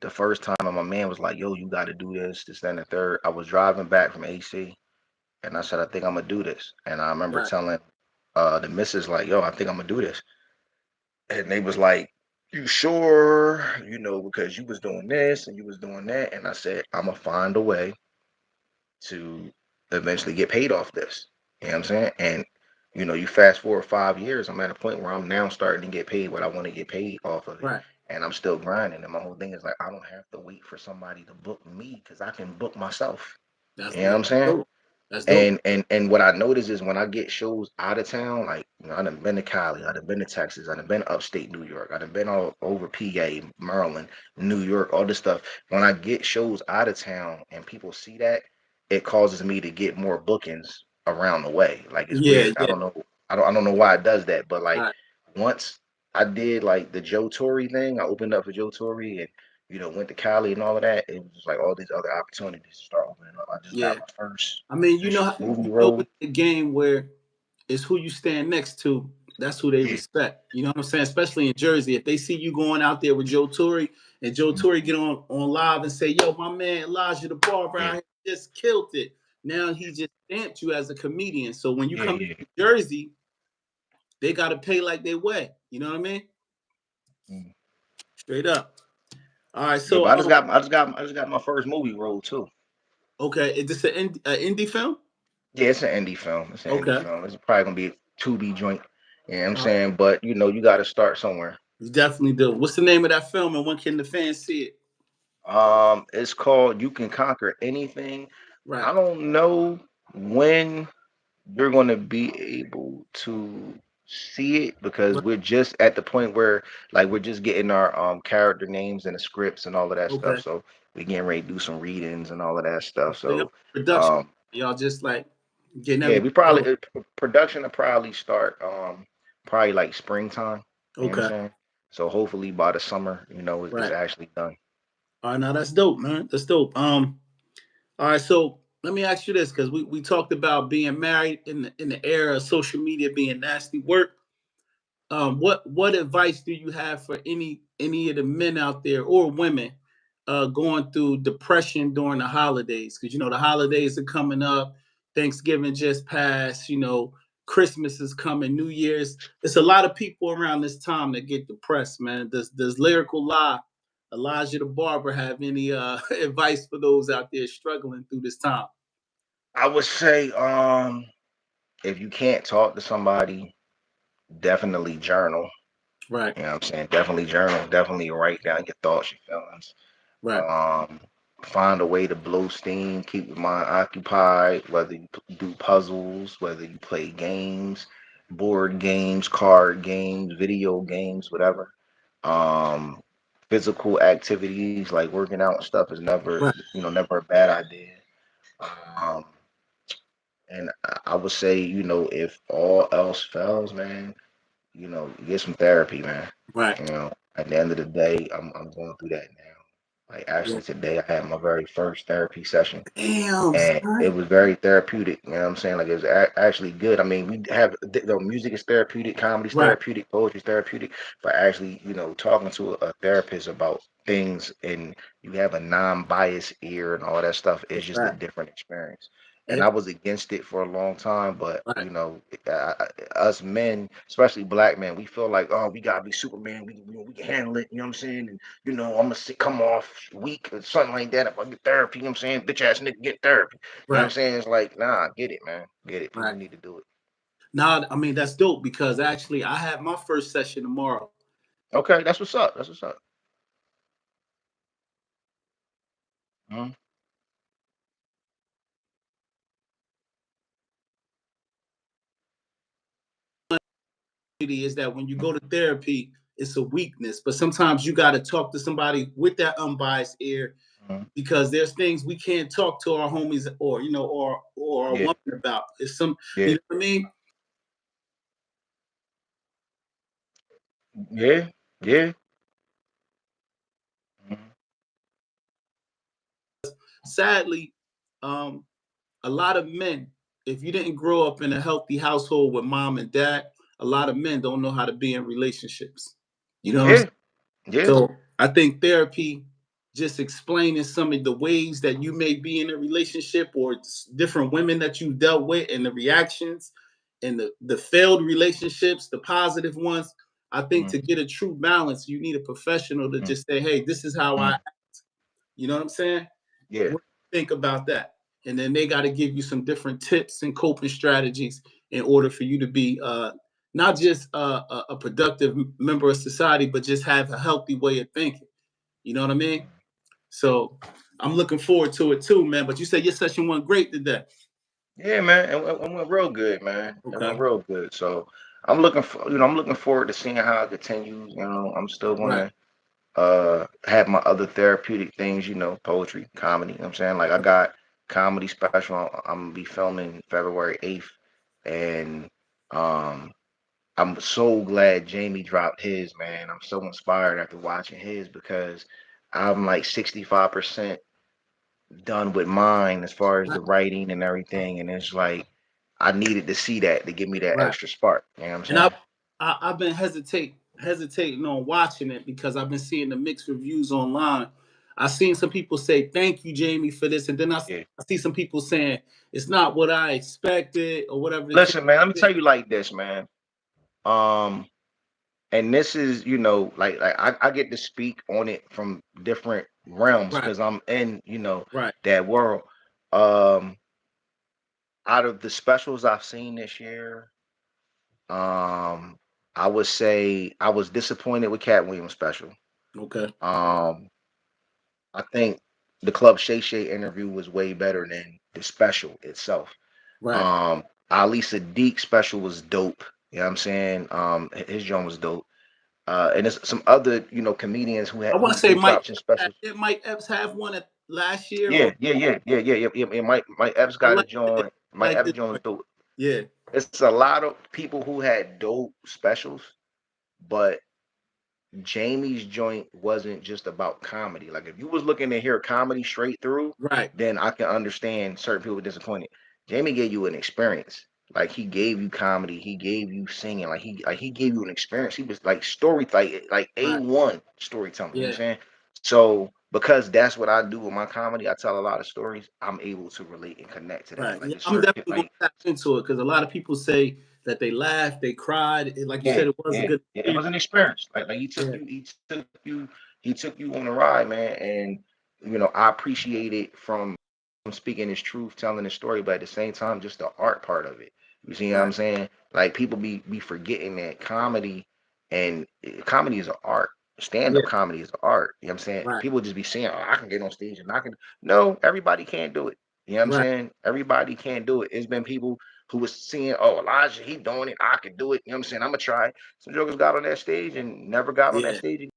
the first time, and my man was like, "Yo, you got to do this, that, and the third." I was driving back from AC, and I said, "I think I'm gonna do this." And I remember Right. telling the missus like, "Yo, I think I'm gonna do this," and they was like, "You sure?" Because you was doing this and you was doing that, and I said, "I'm gonna find a way to eventually get paid off this." You know what I'm saying? And you fast forward 5 years, I'm at a point where I'm now starting to get paid what I want to get paid off of it. Right. And I'm still grinding. And my whole thing is like, I don't have to wait for somebody to book me because I can book myself. That's You know what yeah, I'm saying? dope. That's dope. And what I notice is when I get shows out of town, like, I done been to Cali, I done been to Texas, I done been upstate New York, I done been all over PA, Maryland, New York, all this stuff. When I get shows out of town and people see that, it causes me to get more bookings around the way. Like, it's Yeah. weird. I Yeah. don't know. I don't know why it does that, but like Right. once I did like the Joe Torre thing, I opened up for Joe Torre and went to Cali and all of that. It was just like all these other opportunities to start opening up. I just got Yeah. my first I mean, official movie it's role. a game where it's who you stand next to. That's who they Yeah. respect. You know what I'm saying? Especially in Jersey, if they see you going out there with Joe Torre and Joe Mhm. Torre get on live and say, "Yo, my man Elijah the Barber Yeah. out here just killed it." Now he just stamped you as a comedian. So when you Yeah. come Yeah. to Jersey, they got to pay like they weigh. You know what I mean? Mhm. Straight up. All right. Yeah, So but I just got my first movie role too. okay, is this an indie film? Yeah, it's an indie film. It's an indie Okay. film. It's probably gonna be a to be joint. You know what I'm All right. saying? But you gotta start somewhere. You definitely do. What's the name of that film and when can the fans see it? It's called You Can Conquer Anything. Right. I don't know when you're gonna be able to see it because Right. we're just at the point where like we're just getting our character names and the scripts and all of that stuff. Okay. So we're getting ready to do some readings and all of that stuff. So y'all So production, um y'all just like getting yeah, everything we probably rolling. production will probably start probably like springtime. You know what I'm Okay. saying? So hopefully by the summer, it's Right. actually done. All right. Now that's dope, man. That's dope. All right. So let me ask you this, because we talked about being married in the era of social media being nasty work. What advice do you have for any of the men out there or women going through depression during the holidays? Because the holidays are coming up, Thanksgiving just passed, Christmas is coming, New Year's. It's a lot of people around this time that get depressed, man. Does lyrical lie Elijah the Barber have any advice for those out there struggling through this time? I would say if you can't talk to somebody, definitely journal. Right. You know what I'm saying? Definitely journal. Definitely write down your thoughts, your feelings. Right. Um, find a way to blow steam, keep your mind occupied, whether you do puzzles, whether you play games, board games, card games, video games, whatever. Um, physical activities like working out and stuff is never, Right. never a bad idea. Um, and I would say, if all else fails, man, get some therapy, man. Right. At the end of the day, I'm going through that now. Like Yeah. actually today, I had my very first therapy session, Damn, and it son. was very therapeutic. You know what I'm saying? Like it was actually good. I mean, we have music is therapeutic, comedy's Right. therapeutic, poetry's therapeutic, but actually, talking to a therapist about things and you have a non-biased ear and all that stuff is just a Right. different experience. And Yeah. I was against it for a long time, but Right. us men, especially black men, we feel like, oh, we gotta be Superman. We can handle it. You know what I'm saying? And I'm gonna come off weak or something like that if I get therapy. You know what I'm saying? Bitch ass nigga get therapy. You know what I'm Right. saying? It's like, nah, get it, man. Get it. People Right. need to do it. Now, I mean, that's dope because actually I have my first session tomorrow. Okay, that's what's up. That's what's up. Mhm. Is that when you go to therapy, it's a weakness, but sometimes you got to talk to somebody with that unbiased ear Mhm. because there's things we can't talk to our homies or or a Yeah, woman about. It's some, you yeah, know what I mean? yeah, yeah. Mhm. Sadly, um, a lot of men, if you didn't grow up in a healthy household with mom and dad, a lot of men don't know how to be in relationships. You know what I'm saying? Yeah, yeah. So I think therapy, just explaining some of the ways that you may be in a relationship or different women that you dealt with and the reactions and the failed relationships, the positive ones. I think Mhm. to get a true balance, you need a professional to Mhm. just say, hey, this is how I, Mhm. you know what I'm saying? Yeah, What do you think about that? And then they got to give you some different tips and coping strategies in order for you to be not just a productive member of society, but just have a healthy way of thinking. You know what I mean? So I'm looking forward to it too, man. But you said your session went great today. yeah, man. It went real good, man. It went Okay. real good. So I'm looking forward to seeing how it continues. I'm still Right. gonna have my other therapeutic things, poetry, comedy. You know what I'm saying? Like I got comedy special I'm gonna be filming February 8th. And um I'm so glad Jamie dropped his, man. I'm so inspired after watching his because I'm like 65% done with mine as far as Right. the writing and everything. And it's like I needed to see that to give me that Right. extra spark. You know what I'm And saying? I've been hesitating on watching it because I've been seeing the mixed reviews online. I've seen some people say thank you, Jamie, for this, and then Yeah. I see some people saying it's not what I expected or whatever the case Listen, man, let me is. tell you like this, man. Um, and this is, like I get to speak on it from different realms Right. because I'm in, Right. that world. Um, out of the specials I've seen this year, um, I would say I was disappointed with Cat Williams' special. Okay. Um, I think the Club Shay Shay interview was way better than the special itself. Right. Um, Ali Sadiq special was dope. You know what I'm saying? His joint was dope. And there's some other, comedians who I had want to say who Mike. dropped some specials. Did Mike Epps have one at last year? Yeah, Or yeah, yeah, yeah, yeah, yeah, yeah. And Mike Epps I got a like that. joint. I Mike like Epps this joint was one. dope. Yeah. It's a lot of people who had dope specials, but Jamie's joint wasn't just about comedy. Like if you was looking to hear comedy straight through, Right. then I can understand certain people were disappointed. Jamie gave you an experience. Like he gave you comedy, he gave you singing, like he gave you an experience. He was like story like Right. A1 storytelling. You know what I'm Yeah. saying? So because that's what I do with my comedy, I tell a lot of stories. I'm able to relate and connect to that. Right. Like Yeah, it's I'm certain definitely gonna like tap into it because a lot of people say that they laughed, they cried. Like you yeah, said, it was a yeah, good yeah. It experience. was an experience. Like Yeah. he took you on a ride, man. And I appreciate it from him speaking his truth, telling his story, but at the same time, just the art part of it. You see what I'm Right. saying? Like people be forgetting that comedy And comedy is an art. Yeah. Stand-up comedy is an art. You know what I'm saying? Right. People just be saying, oh, I can get on stage and I can. No, everybody can't do it. You know what I'm Right. saying? Everybody can't do it. It's been people who was seeing, oh, Elijah, he doing it. I can do it. You know what I'm saying? I'm going to try. Some jokers got on that stage and never got on that Yeah. stage again.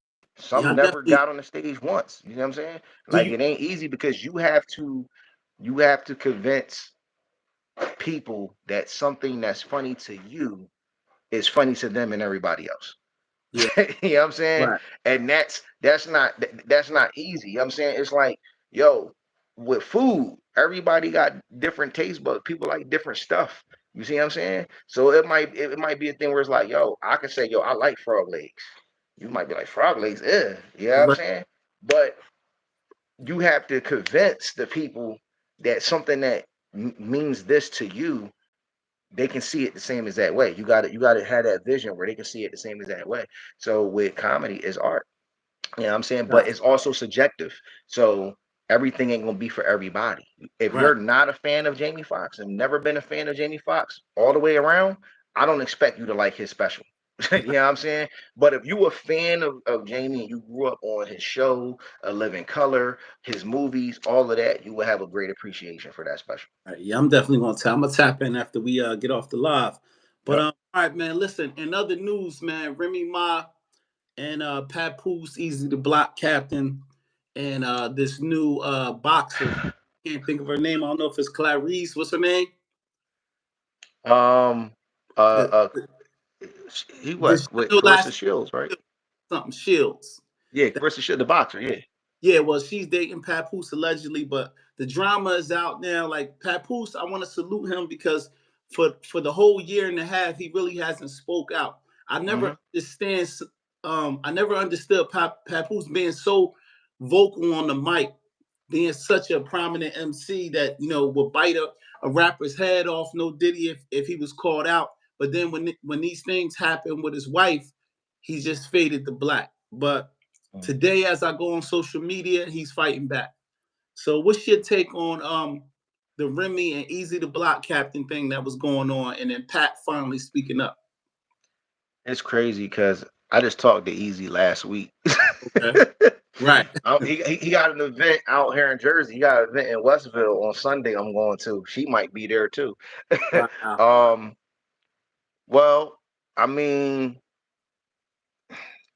Yeah. I Some never definitely got on the stage once. You know what I'm saying? do. Like You it ain't easy because you have to convince people that something that's funny to you is funny to them and everybody else. yeah. You know what I'm saying? Right. And that's not easy. You know what I'm saying? It's like, yo, with food, everybody got different taste buds. People like different stuff. You see what I'm saying? So it might be a thing where it's like, yo, I can say, yo, I like frog legs. You might be like, frog legs, you know what I'm Right. saying? But you have to convince the people that something that means this to you, they can see it the same as that way. You got to have that vision where they can see it the same as that way. So with comedy is art. You know what I'm saying? But Right. it's also subjective. So everything ain't gonna be for everybody. If Right. you're not a fan of Jamie Foxx and never been a fan of Jamie Foxx all the way around, I don't expect you to like his special. You know what I'm saying? But if you a fan of Jamie and you grew up on his show, A Living Color, his movies, all of that, you will have a great appreciation for that special. Right. Yeah. I'm definitely gonna tap. I'm gonna tap in after we get off the live. But Yep. all right, man. Listen. In other news, man, Remy Ma and Papoose, Easy the Block Captain, and this new boxer. Can't think of her name. I don't know if it's Clarice. What's her name? Um uh The uh the, he the what with show Clarissa last Shields, right? something Shields. Yeah, Clarissa Shields, the boxer, yeah. Yeah, well, she's dating Papoose allegedly, but the drama is out now. Like Papoose, I want to salute him because for the whole year and a half, he really hasn't spoke out. I never Hmm. understand. I never understood Papoose being so vocal on the mic, being such a prominent MC that would bite a rapper's head off. No Diddy if he was called out. But then when these things happen with his wife, he just faded to black. But today, as I go on social media, he's fighting back. So, what's your take on the Remy and Easy the Block Captain thing that was going on, and then Pat finally speaking up? It's crazy because I just talked to Easy last week. Okay, right. He got an event out here in Jersey. He got an event in Westville on Sunday. I'm going to. She might be there too. Wow. um. Well, I mean,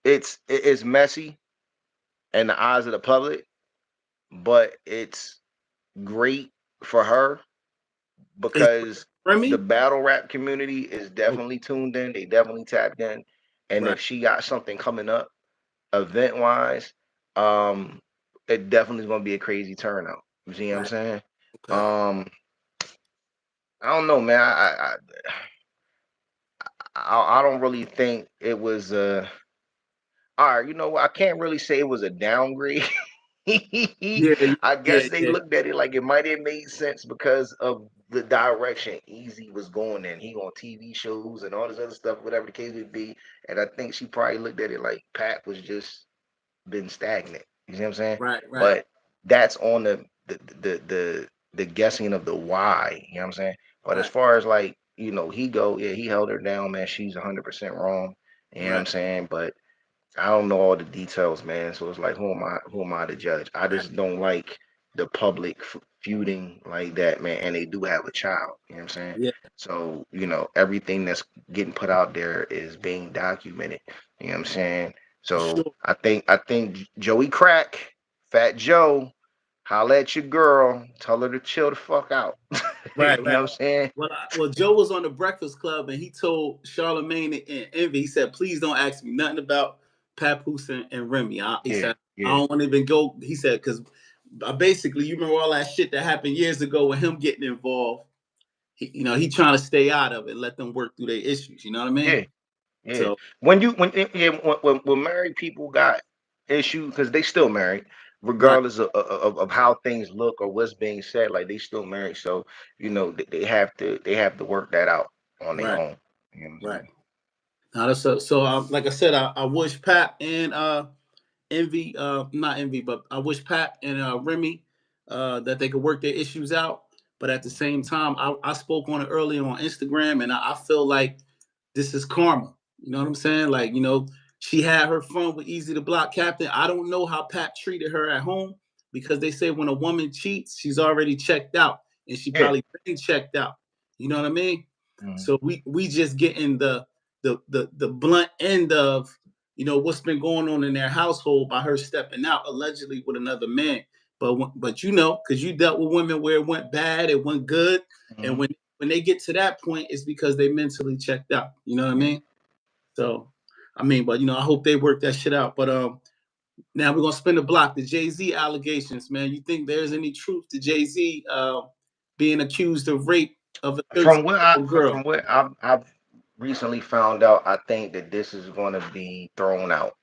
it's messy in the eyes of the public, but it's great for her Is because the Remy? battle rap community is Okay, definitely tuned in. They definitely tapped in, and right, if she got something coming up event wise, um, it definitely is gonna be a crazy turnout. You see what I'm right. saying? Okay. Um, I don't know, man. I don't really think it was all right. You know what? I can't really say it was a downgrade. Yeah, I yeah, guess they yeah. looked at it like it might have made sense because of the direction Easy was going in. He on TV shows and all this other stuff, whatever the case would be. And I think she probably looked at it like Pat was just been stagnant. You see what I'm saying? Right, right, But that's on the guessing of the why. You know what I'm saying? But as right, far as like he held her down, man. She's 100% wrong. You know what I'm right, saying? But I don't know all the details, man. So it's like, who am I to judge? I right. just don't like the public feuding like that, man. And they do have a child. You know what I'm saying? Yeah, So everything that's getting put out there is being documented. You know what I'm saying? for So sure. I think Joey Crack, Fat Joe, holla at your girl, tell her to chill the fuck out. Right, You know right. what I'm saying? Well, Joe was on the Breakfast Club and he told Charlemagne and Envy, he said, please don't ask me nothing about Papoose and Remy. He Yeah, said, I yeah, don't want to even go. He said, because basically, you remember all that shit that happened years ago with him getting involved. He trying to stay out of it, let them work through their issues. You know what I mean? yeah. Yeah, So, when married people got issues because they still married, right, regardless of how things look or what's being said, like they still married. So they have to work that out on their right, own. You know what I'm right. saying? Now that's so. Like I said, I wish Pat and Envy, not Envy, but I wish Pat and Remy that they could work their issues out. But at the same time, I spoke on it earlier on Instagram, and I feel like this is karma. You know what I'm saying? Like, you know, she had her fun with Easy the Block Captain. I don't know how Pap treated her at home because they say when a woman cheats, she's already checked out, and she Yeah. probably been checked out. You know what I mean? Mm-hmm. So we just getting the blunt end of, you know, what's been going on in their household by her stepping out allegedly with another man. But you know, because you dealt with women where it went bad, it went good, and Mm-hmm. when they get to that point, it's because they mentally checked out. You know what I Yeah. mean? So, I mean, but you know, I hope they work that shit out. But now we're gonna spin the block. The Jay-Z allegations, man. You think there's any truth to Jay-Z being accused of rape of a From 13-year-old girl? what I've recently found out, I think that this is going to be thrown out.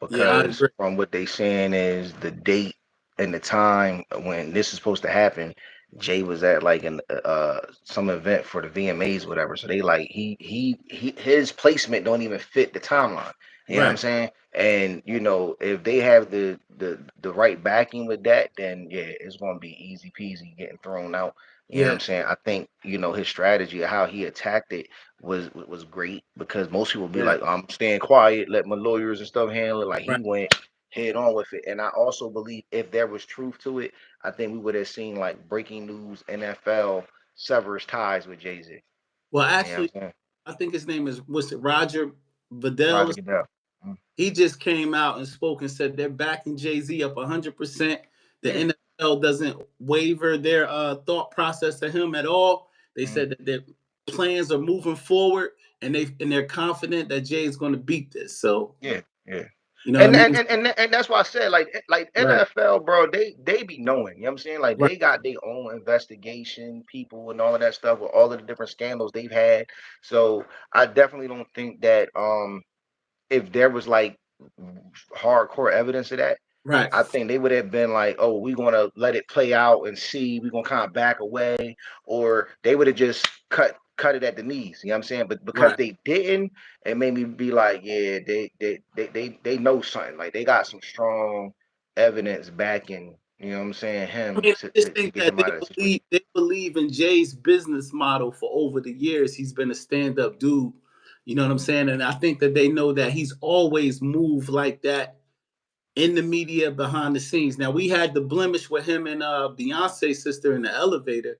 Yeah, I Because agree. from what they saying is the date and the time when this is supposed to happen, Jay was at like an some event for the VMAs, whatever. So they like his placement don't even fit the timeline. You know what I'm Right. saying? And you know, if they have the right backing with that, then yeah, it's gonna be easy peasy getting thrown out. You know what Yeah. I'm saying? I think, you know, his strategy, how he attacked it was great because most people be Yeah. like, I'm staying quiet, let my lawyers and stuff handle it. Like he Right. went head on with it. And I also believe if there was truth to it, I think we would have seen like breaking news, NFL severs ties with Jay-Z. Well, You know what I'm actually, saying? I think his name is what's it, Roger Vidal. Roger Goodell. Mm. He just came out and spoke and said they're backing Jay-Z up 100%. The Yeah. NFL doesn't waver their thought process to him at all. They Mm. said that their plans are moving forward, and they're confident that Jay is going to beat this. So Yeah, yeah. you know what I And, mean? and and and that's why I said like Right, NFL, bro, they be knowing, you know what I'm saying? Like right, they got their own investigation people and all of that stuff with all of the different scandals they've had. So I definitely don't think that if there was like hardcore evidence of that, right. I think they would have been like, oh, we're gonna let it play out and see, we're gonna kind of back away, or they would have just cut it at the knees, you know what I'm saying? But because Right. they didn't, it made me be like, yeah, they know something. Like they got some strong evidence backing, you know what I'm saying, I him mean, I just to think get that him out of the situation. they believe in Jay's business model for over the years. He's been a stand-up dude. You know what I'm saying? And I think that they know that he's always moved like that in the media behind the scenes. Now we had the blemish with him and Beyonce's sister in the elevator,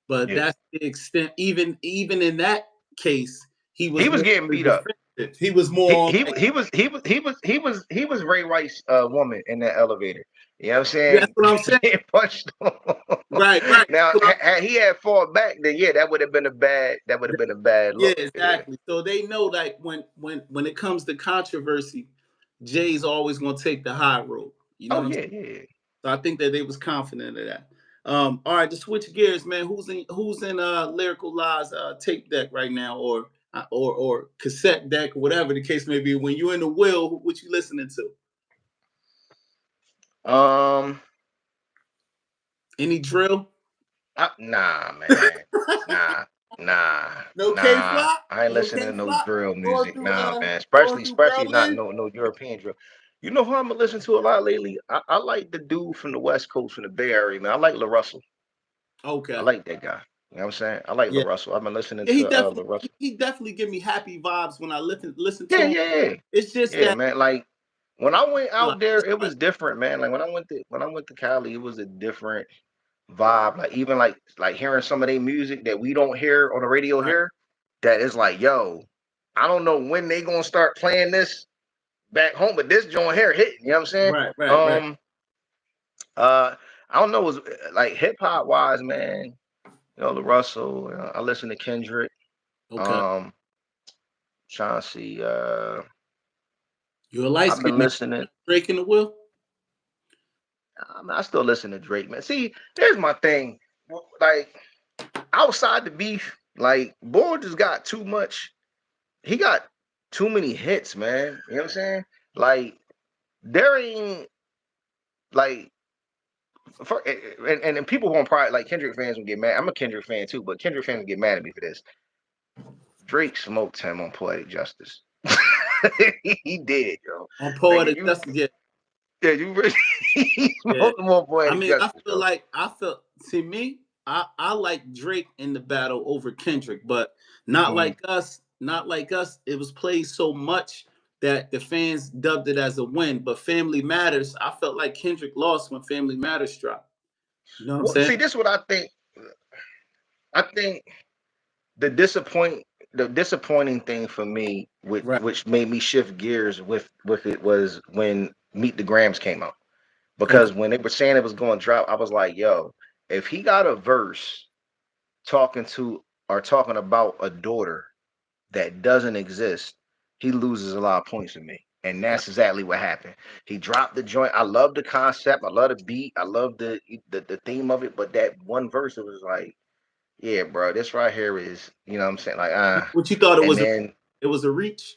but Yeah. that's the extent. Even in that case, he He was was more getting beat up. defensive. He was He more on he like, he was he was he was he was he was Ray Rice's woman in that elevator. You know what I'm that's saying? what I'm saying. Getting punched on. Right, right. Now, So had he had fought back, then yeah, that would have been a bad yeah, look. Yeah. exactly. So they know like when it comes to controversy, Jay's always gonna take the high road. You know Oh what I'm saying? yeah, yeah. So I think that they was confident of that. All right, to switch gears, man. Who's in Lyrical Lies tape deck right now, or cassette deck, whatever the case may be? When you in the wheel, what you listening to? Um, Any drill? nah, man, nah, nah, No K nah. flop? I ain't No listening K to no flop? drill Going music, through nah, man. going through Especially not Berlin? no European drill. You know who I'm gonna listen to a lot lately? I like the dude from the West Coast, from the Bay Area, man. I like La Russell. I Okay. like that guy. You know what I'm saying? I like La Yeah. Russell. I've been listening Yeah, to La Russell. he definitely give me happy vibes when I listen to Yeah, him. yeah, yeah. It's just Yeah, that man. Like when I went out there, it's it like was different, man. Like when I went to Cali, it was a different vibe. Like even like hearing some of their music that we don't hear on the radio right, here, that is like, yo, I don't know when they gonna start playing this back home, but this joint here hitting, you know what I'm saying? right. Uh I don't know, was like hip hop wise, man. You know, the Russell, I listen to Kendrick. Okay. Um, trying to see. You're a light I've been skinned man. listening. Drake in the wheel? I still listen to Drake, man. See, there's my thing. Like outside the beef, like Boy just got too much. He got too many hits, man. You know what I'm saying? Like there ain't like for and people gonna probably like Kendrick fans will get mad. I'm a Kendrick fan too, but Kendrick fans will get mad at me for this. Drake smoked him on Poetic Justice. He did, yo. On Nigga, Poetic you Justice, yeah. yeah, you really he Yeah. smoked him on I Poetic mean, Justice, bro. see me, I like Drake in the battle over Kendrick, but not Mhm. like us. Not Like Us, it was played so much that the fans dubbed it as a win. But Family Matters, I felt like Kendrick lost when Family Matters dropped. You know what I'm Well, saying? see, this is what I think. I think the disappointing thing for me, Right. which made me shift gears with it, was when Meet the Grams came out. Okay. Because when they were saying it was going to drop, I was like, yo, if he got a verse talking to or talking about a daughter that doesn't exist, he loses a lot of points for me. And Right. that's exactly what happened. He dropped the joint. I love the concept. I love the beat. I love the theme of it. But that one verse, it was like, yeah, bro, this right here is, you know what I'm saying? Like, What you thought it and was? then It was a reach.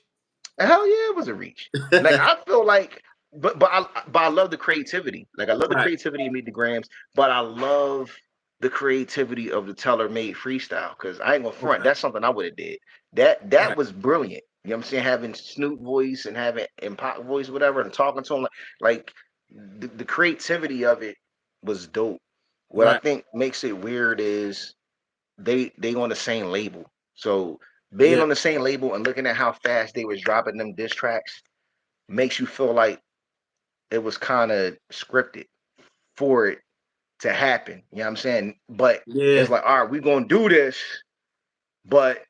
hell yeah, it was a reach. Like I feel like, but I love the creativity. Like I love the Right. creativity of Meet the Grams, but I love the creativity of the Teller Made freestyle. Because I ain't gonna front, Okay. that's something I would have did. That Right. was brilliant. You know what I'm saying? Having Snoop voice and having and Pop voice, whatever, and talking to him like the creativity of it was dope. What I Right. think makes it weird is they on the same label. So being Yeah. on the same label and looking at how fast they was dropping them diss tracks makes you feel like it was kind of scripted for it to happen. You know what I'm saying? But it's Yeah. like, all right, we're gonna do this, but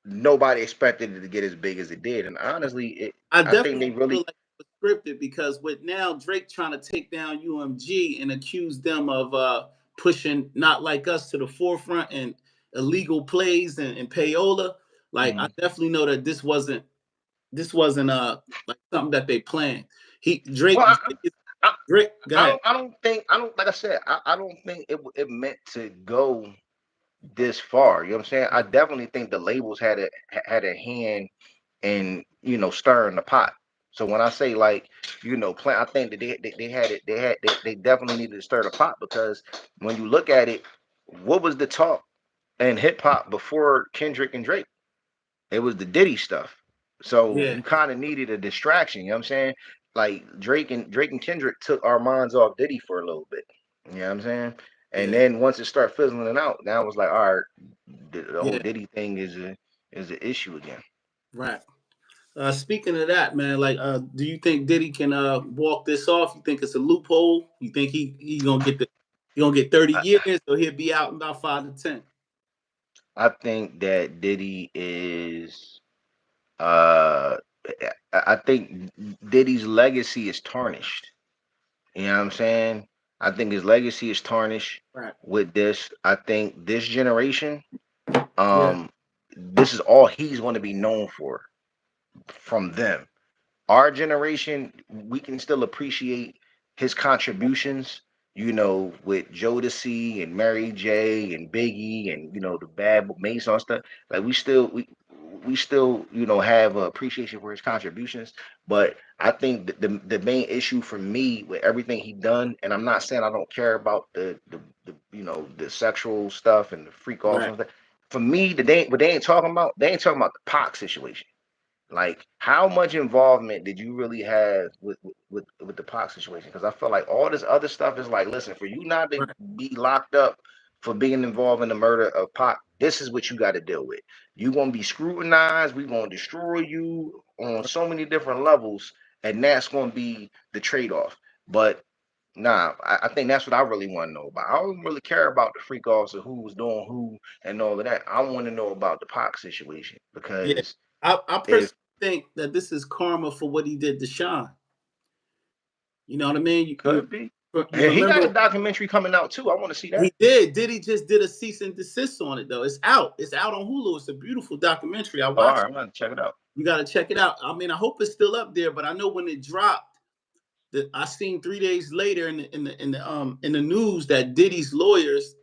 nobody expected it to get as big as it did. And honestly, I I think definitely they feel really like it was scripted because with now Drake trying to take down UMG and accuse them of pushing Not Like Us to the forefront and illegal plays and payola. Like I Mhm. definitely know that this wasn't like something that they planned. He Well, Drake I, Drake. Go ahead. I don't like I said, I don't think it meant to go this far. You know what I'm saying? I definitely think the labels had a hand in, stirring the pot. So when I say like, plan, I think that they had it, they definitely needed to stir the pot, because when you look at it, what was the talk in hip hop before Kendrick and Drake? It was the Diddy stuff. So Yeah. you kind of needed a distraction, you know what I'm saying? Like Drake and Kendrick took our minds off Diddy for a little bit. You know what I'm saying? And Yeah. then once it started fizzling out, now it was like, all right, the whole Yeah. Diddy thing is an issue again. Right. Speaking of that, man, like, do you think Diddy can walk this off? You think it's a loophole? You think he gonna get 30 years, or he'll be out in about 5 to 10? I think that Diddy is uh I think Diddy's legacy is tarnished. You know what I'm saying? I think his legacy is tarnished Right. with this. I think this generation, Yeah. this is all he's going to be known for from them. Our generation, we can still appreciate his contributions, with Jodeci and Mary J and Biggie and the Bad Mason stuff. Like we still have appreciation for his contributions. But I think the main issue for me with everything he done, and I'm not saying I don't care about the sexual stuff and the freak offs Right. and stuff. For me, what they ain't talking about the Pac situation. Like, how much involvement did you really have with the Pac situation? Because I feel like all this other stuff is like, listen, for you not to Right. be locked up for being involved in the murder of Pac, this is what you got to deal with. You're gonna be scrutinized. We're gonna destroy you on so many different levels, and that's gonna be the trade-off. But nah, I think that's what I really want to know about. I don't really care about the freak offs of who was doing who and all of that. I want to know about the Pac situation, Yeah. because I if personally think that this is karma for what he did to Sean. You know what I mean? could be. You He got a remember documentary coming out too. I want to see that. he did. Diddy just did a cease and desist on it though. It's out. It's out on Hulu. It's a beautiful documentary. I Oh, all watched right, it. I'm gonna check it out. You got to check it out. I mean, I hope it's still up there, but I know when it dropped, that I seen 3 days later in the news that Diddy's lawyers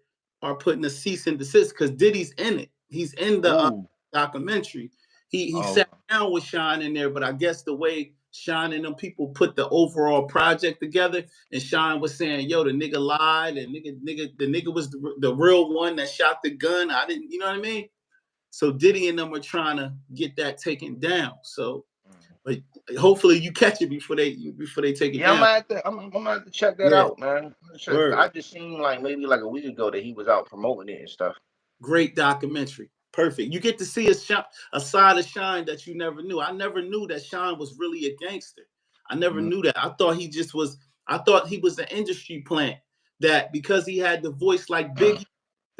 are putting a cease and desist because Diddy's in it. He's in the Ooh. documentary. He Oh, sat down with Sean in there, but I guess the way Sean and them people put the overall project together, and Sean was saying, "Yo, the nigga lied, and the nigga was the real one that shot the gun. I didn't, you know what I mean?" So Diddy and them are trying to get that taken down. So, but hopefully you catch it before they take it yeah, down. I'm gonna have to check that Yeah, out, man. word. I just seen like maybe like a week ago that he was out promoting it and stuff. Great documentary. Perfect. You get to see a side of Shine that you never knew. I never knew that Shine was really a gangster. I never knew that. I thought he just was. I thought he was an industry plant. That because he had the voice like Biggie,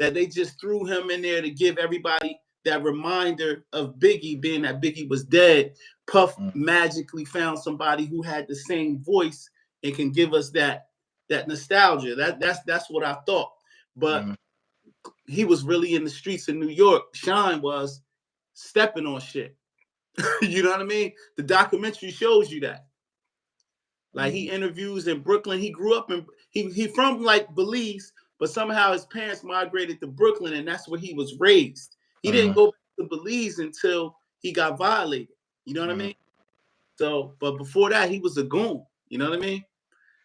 that they just threw him in there to give everybody that reminder of Biggie, being that Biggie was dead. Puff magically found somebody who had the same voice and can give us that nostalgia. That's what I thought. But he was really in the streets of New York. Shine was stepping on shit. You know what I mean? The documentary shows you that. Like he interviews in Brooklyn. He grew up in he from like Belize, but somehow his parents migrated to Brooklyn, and that's where he was raised. He didn't go back to Belize until he got violated. You know what I mean? So, but before that, he was a goon. You know what I mean?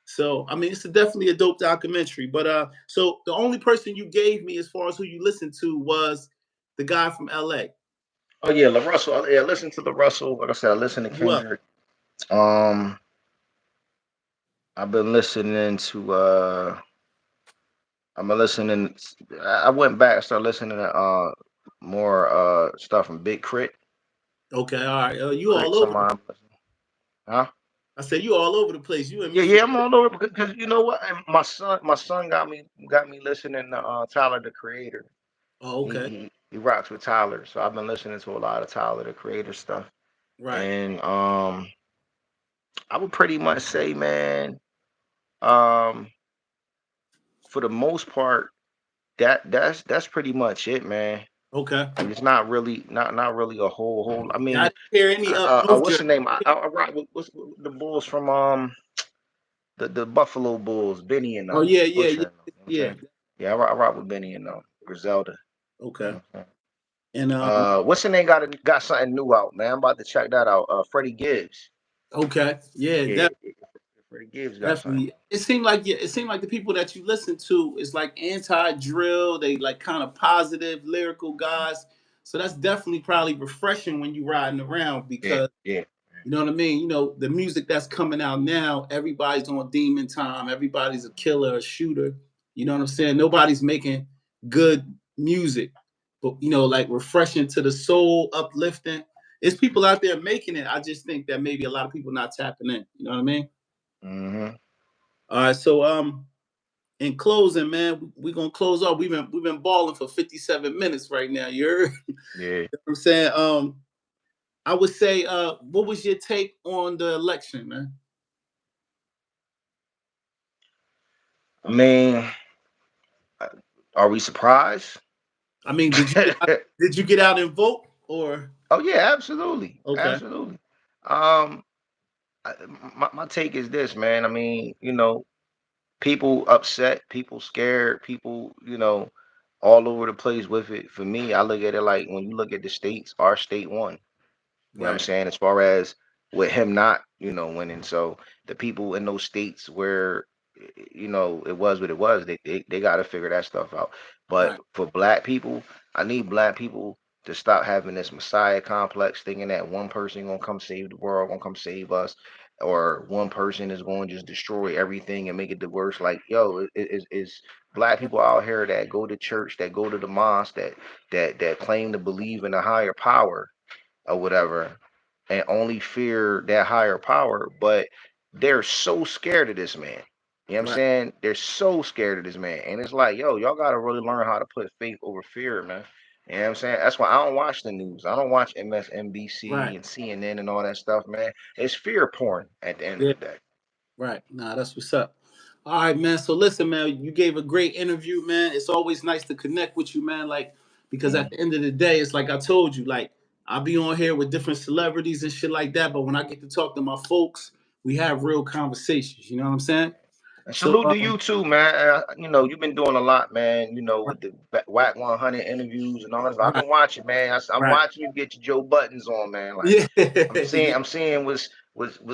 So, I mean, it's definitely a dope documentary. But so the only person you gave me as far as who you listened to was the guy from LA. Oh yeah, La Russell. Yeah, listen to La Russell. Like I said, I listen to Who else? Kendrick. I've been listening to I've been listening. I went back and started listening to more stuff from Big Crit. Okay, all right. You Crit all over. somebody. Huh? I said you all over the place. You and Yeah, music. yeah, I'm all over because you know what? And my son got me listening to Tyler the Creator. Oh, okay. He rocks with Tyler, so I've been listening to a lot of Tyler the Creator stuff. Right. And I would pretty much say, man, um, for the most part, that's pretty much it, man. Okay. Like it's not really not really a whole. I Yeah, I mean, didn't hear any up north what's jersey. the name? I rock with what's the Bulls from the Buffalo Bulls, Benny and Oh them, yeah, yeah, Busher yeah, and them. You know what I'm yeah. saying? Yeah, I rock with Benny and them, Griselda. You Okay. know what I'm And saying? What's the name? Got something new out, man. I'm about to check that out. Freddie Gibbs. okay. Yeah, Yeah, Freddie Gibbs got something. definitely. It seemed like the people that you listen to is like anti-drill. They like kind of positive, lyrical guys. So that's definitely probably refreshing when you riding around Yeah, because yeah. you know what I mean? You know, the music that's coming out now, everybody's on demon time, everybody's a killer, a shooter. You know what I'm saying? Nobody's making good music, but you know, like refreshing to the soul, uplifting. It's people out there making it. I just think that maybe a lot of people not tapping in. You know what I mean? Mm-hmm. All right, so in closing, man, we're gonna close off. We've been balling for 57 minutes right now. You heard? Yeah. You know what I'm saying? I would say, what was your take on the election, man? I mean, are we surprised? I mean, did you get out and vote or Oh yeah, absolutely, okay? absolutely. Um, my take is this, man. I mean, people upset, people scared, people, all over the place with it. For me, I look at it like when you look at the states, our state won. You know what I'm Right, saying? As far as with him not, winning. So the people in those states where, it was what it was, they got to figure that stuff out. But right, for black people, I need black people to stop having this messiah complex, thinking that one person gonna come save the world, gonna come save us, or one person is going to just destroy everything and make it the worst. Like, yo, it's black people out here that go to church, that go to the mosque, that claim to believe in a higher power or whatever, and only fear that higher power, but they're so scared of this man. You know what I'm right, saying? They're so scared of this man. And it's like, yo, y'all gotta really learn how to put faith over fear, man. You know what I'm saying? That's why I don't watch the news. I don't watch MSNBC right. and CNN and all that stuff, man. It's fear porn at the end of Yeah, the day. right. Nah, that's what's up. All right, man. So listen, man, you gave a great interview, man. It's always nice to connect with you, man. Like, because at Mm. the end of the day, it's like I told you, like, I'll be on here with different celebrities and shit like that. But when I get to talk to my folks, we have real conversations. You know what I'm saying? And So salute to you too, man. You've been doing a lot, man. right, With the Whack 100 interviews and all that. I've right, been watching, man. I'm right. watching you get your Joe Buttons on, man. Like Yeah. Yeah. I'm seeing what's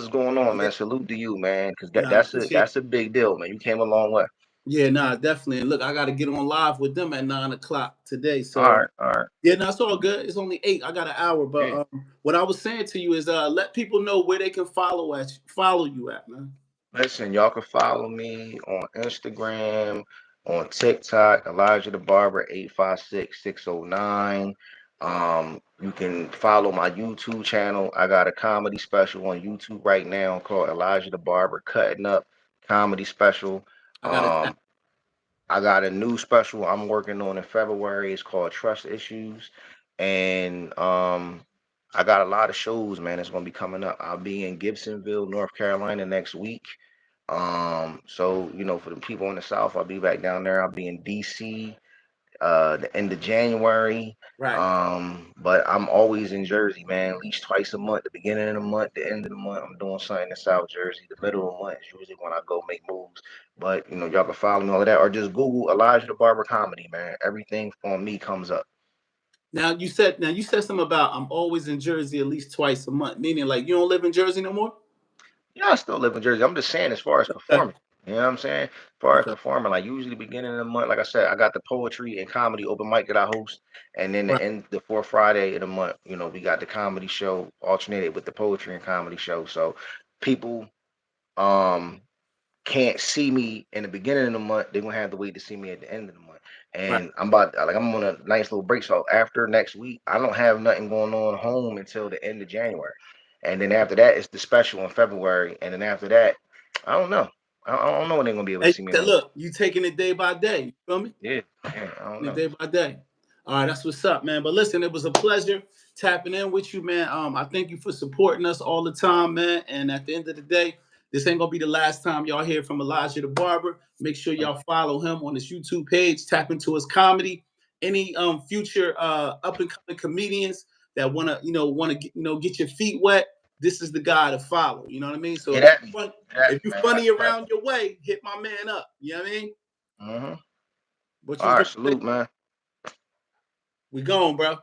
going on, Yeah. man. Salute to you, man, because Nah, I appreciate that's a big deal, man. You came a long way. Yeah, nah, definitely. And look, I got to get on live with them at 9 o'clock today. All So right, all right. yeah, no, it's all good. It's only 8. I got an hour. But Yeah. what I was saying to you is let people know where they can follow you at, man. Listen, y'all can follow me on Instagram, on TikTok, Elijah the Barber 856-609. You can follow my YouTube channel. I got a comedy special on YouTube right now called Elijah the Barber Cutting Up Comedy Special. I got it. I got a new special I'm working on in February. It's called Trust Issues. And I got a lot of shows, man, that's gonna be coming up. I'll be in Gibsonville, North Carolina next week. So for the people in the South, I'll be back down there. I'll be in DC the end of January. Right. But I'm always in Jersey, man, at least twice a month. The beginning of the month, the end of the month, I'm doing something in South Jersey. The middle of the month is usually when I go make moves. But y'all can follow me all of that, or just Google Elijah the Barber Comedy, man. Everything on me comes up. Now you said something about I'm always in Jersey at least twice a month, meaning like you don't live in Jersey no more? Yeah, I still live in Jersey. I'm just saying as far as Okay. performing. You know what I'm saying? As far as Okay. performing, like usually beginning of the month, like I said, I got the poetry and comedy open mic that I host. And then Right. the fourth Friday of the month, we got the comedy show alternated with the poetry and comedy show. So people can't see me in the beginning of the month, they're gonna have to wait to see me at the end of the month. Right. And I'm on a nice little break. So after next week, I don't have nothing going on home until the end of January. And then after that, it's the special in February. And then after that, I don't know. I don't know when they're gonna be able to Hey, see me no more. look, you taking it day by day. You feel me? Yeah, I don't know. Day by day. All right, that's what's up, man. But listen, it was a pleasure tapping in with you, man. I thank you for supporting us all the time, man. And at the end of the day, this ain't gonna be the last time y'all hear from Elijah the Barber. Make sure y'all follow him on his YouTube page, tap into his comedy. Any future up and coming comedians that wanna get your feet wet, this is the guy to follow. You know what I mean? So if you funny around your way, hit my man up. You know what I mean? Mm-hmm. What you All was right, gonna say? salute, man. We gone, bro.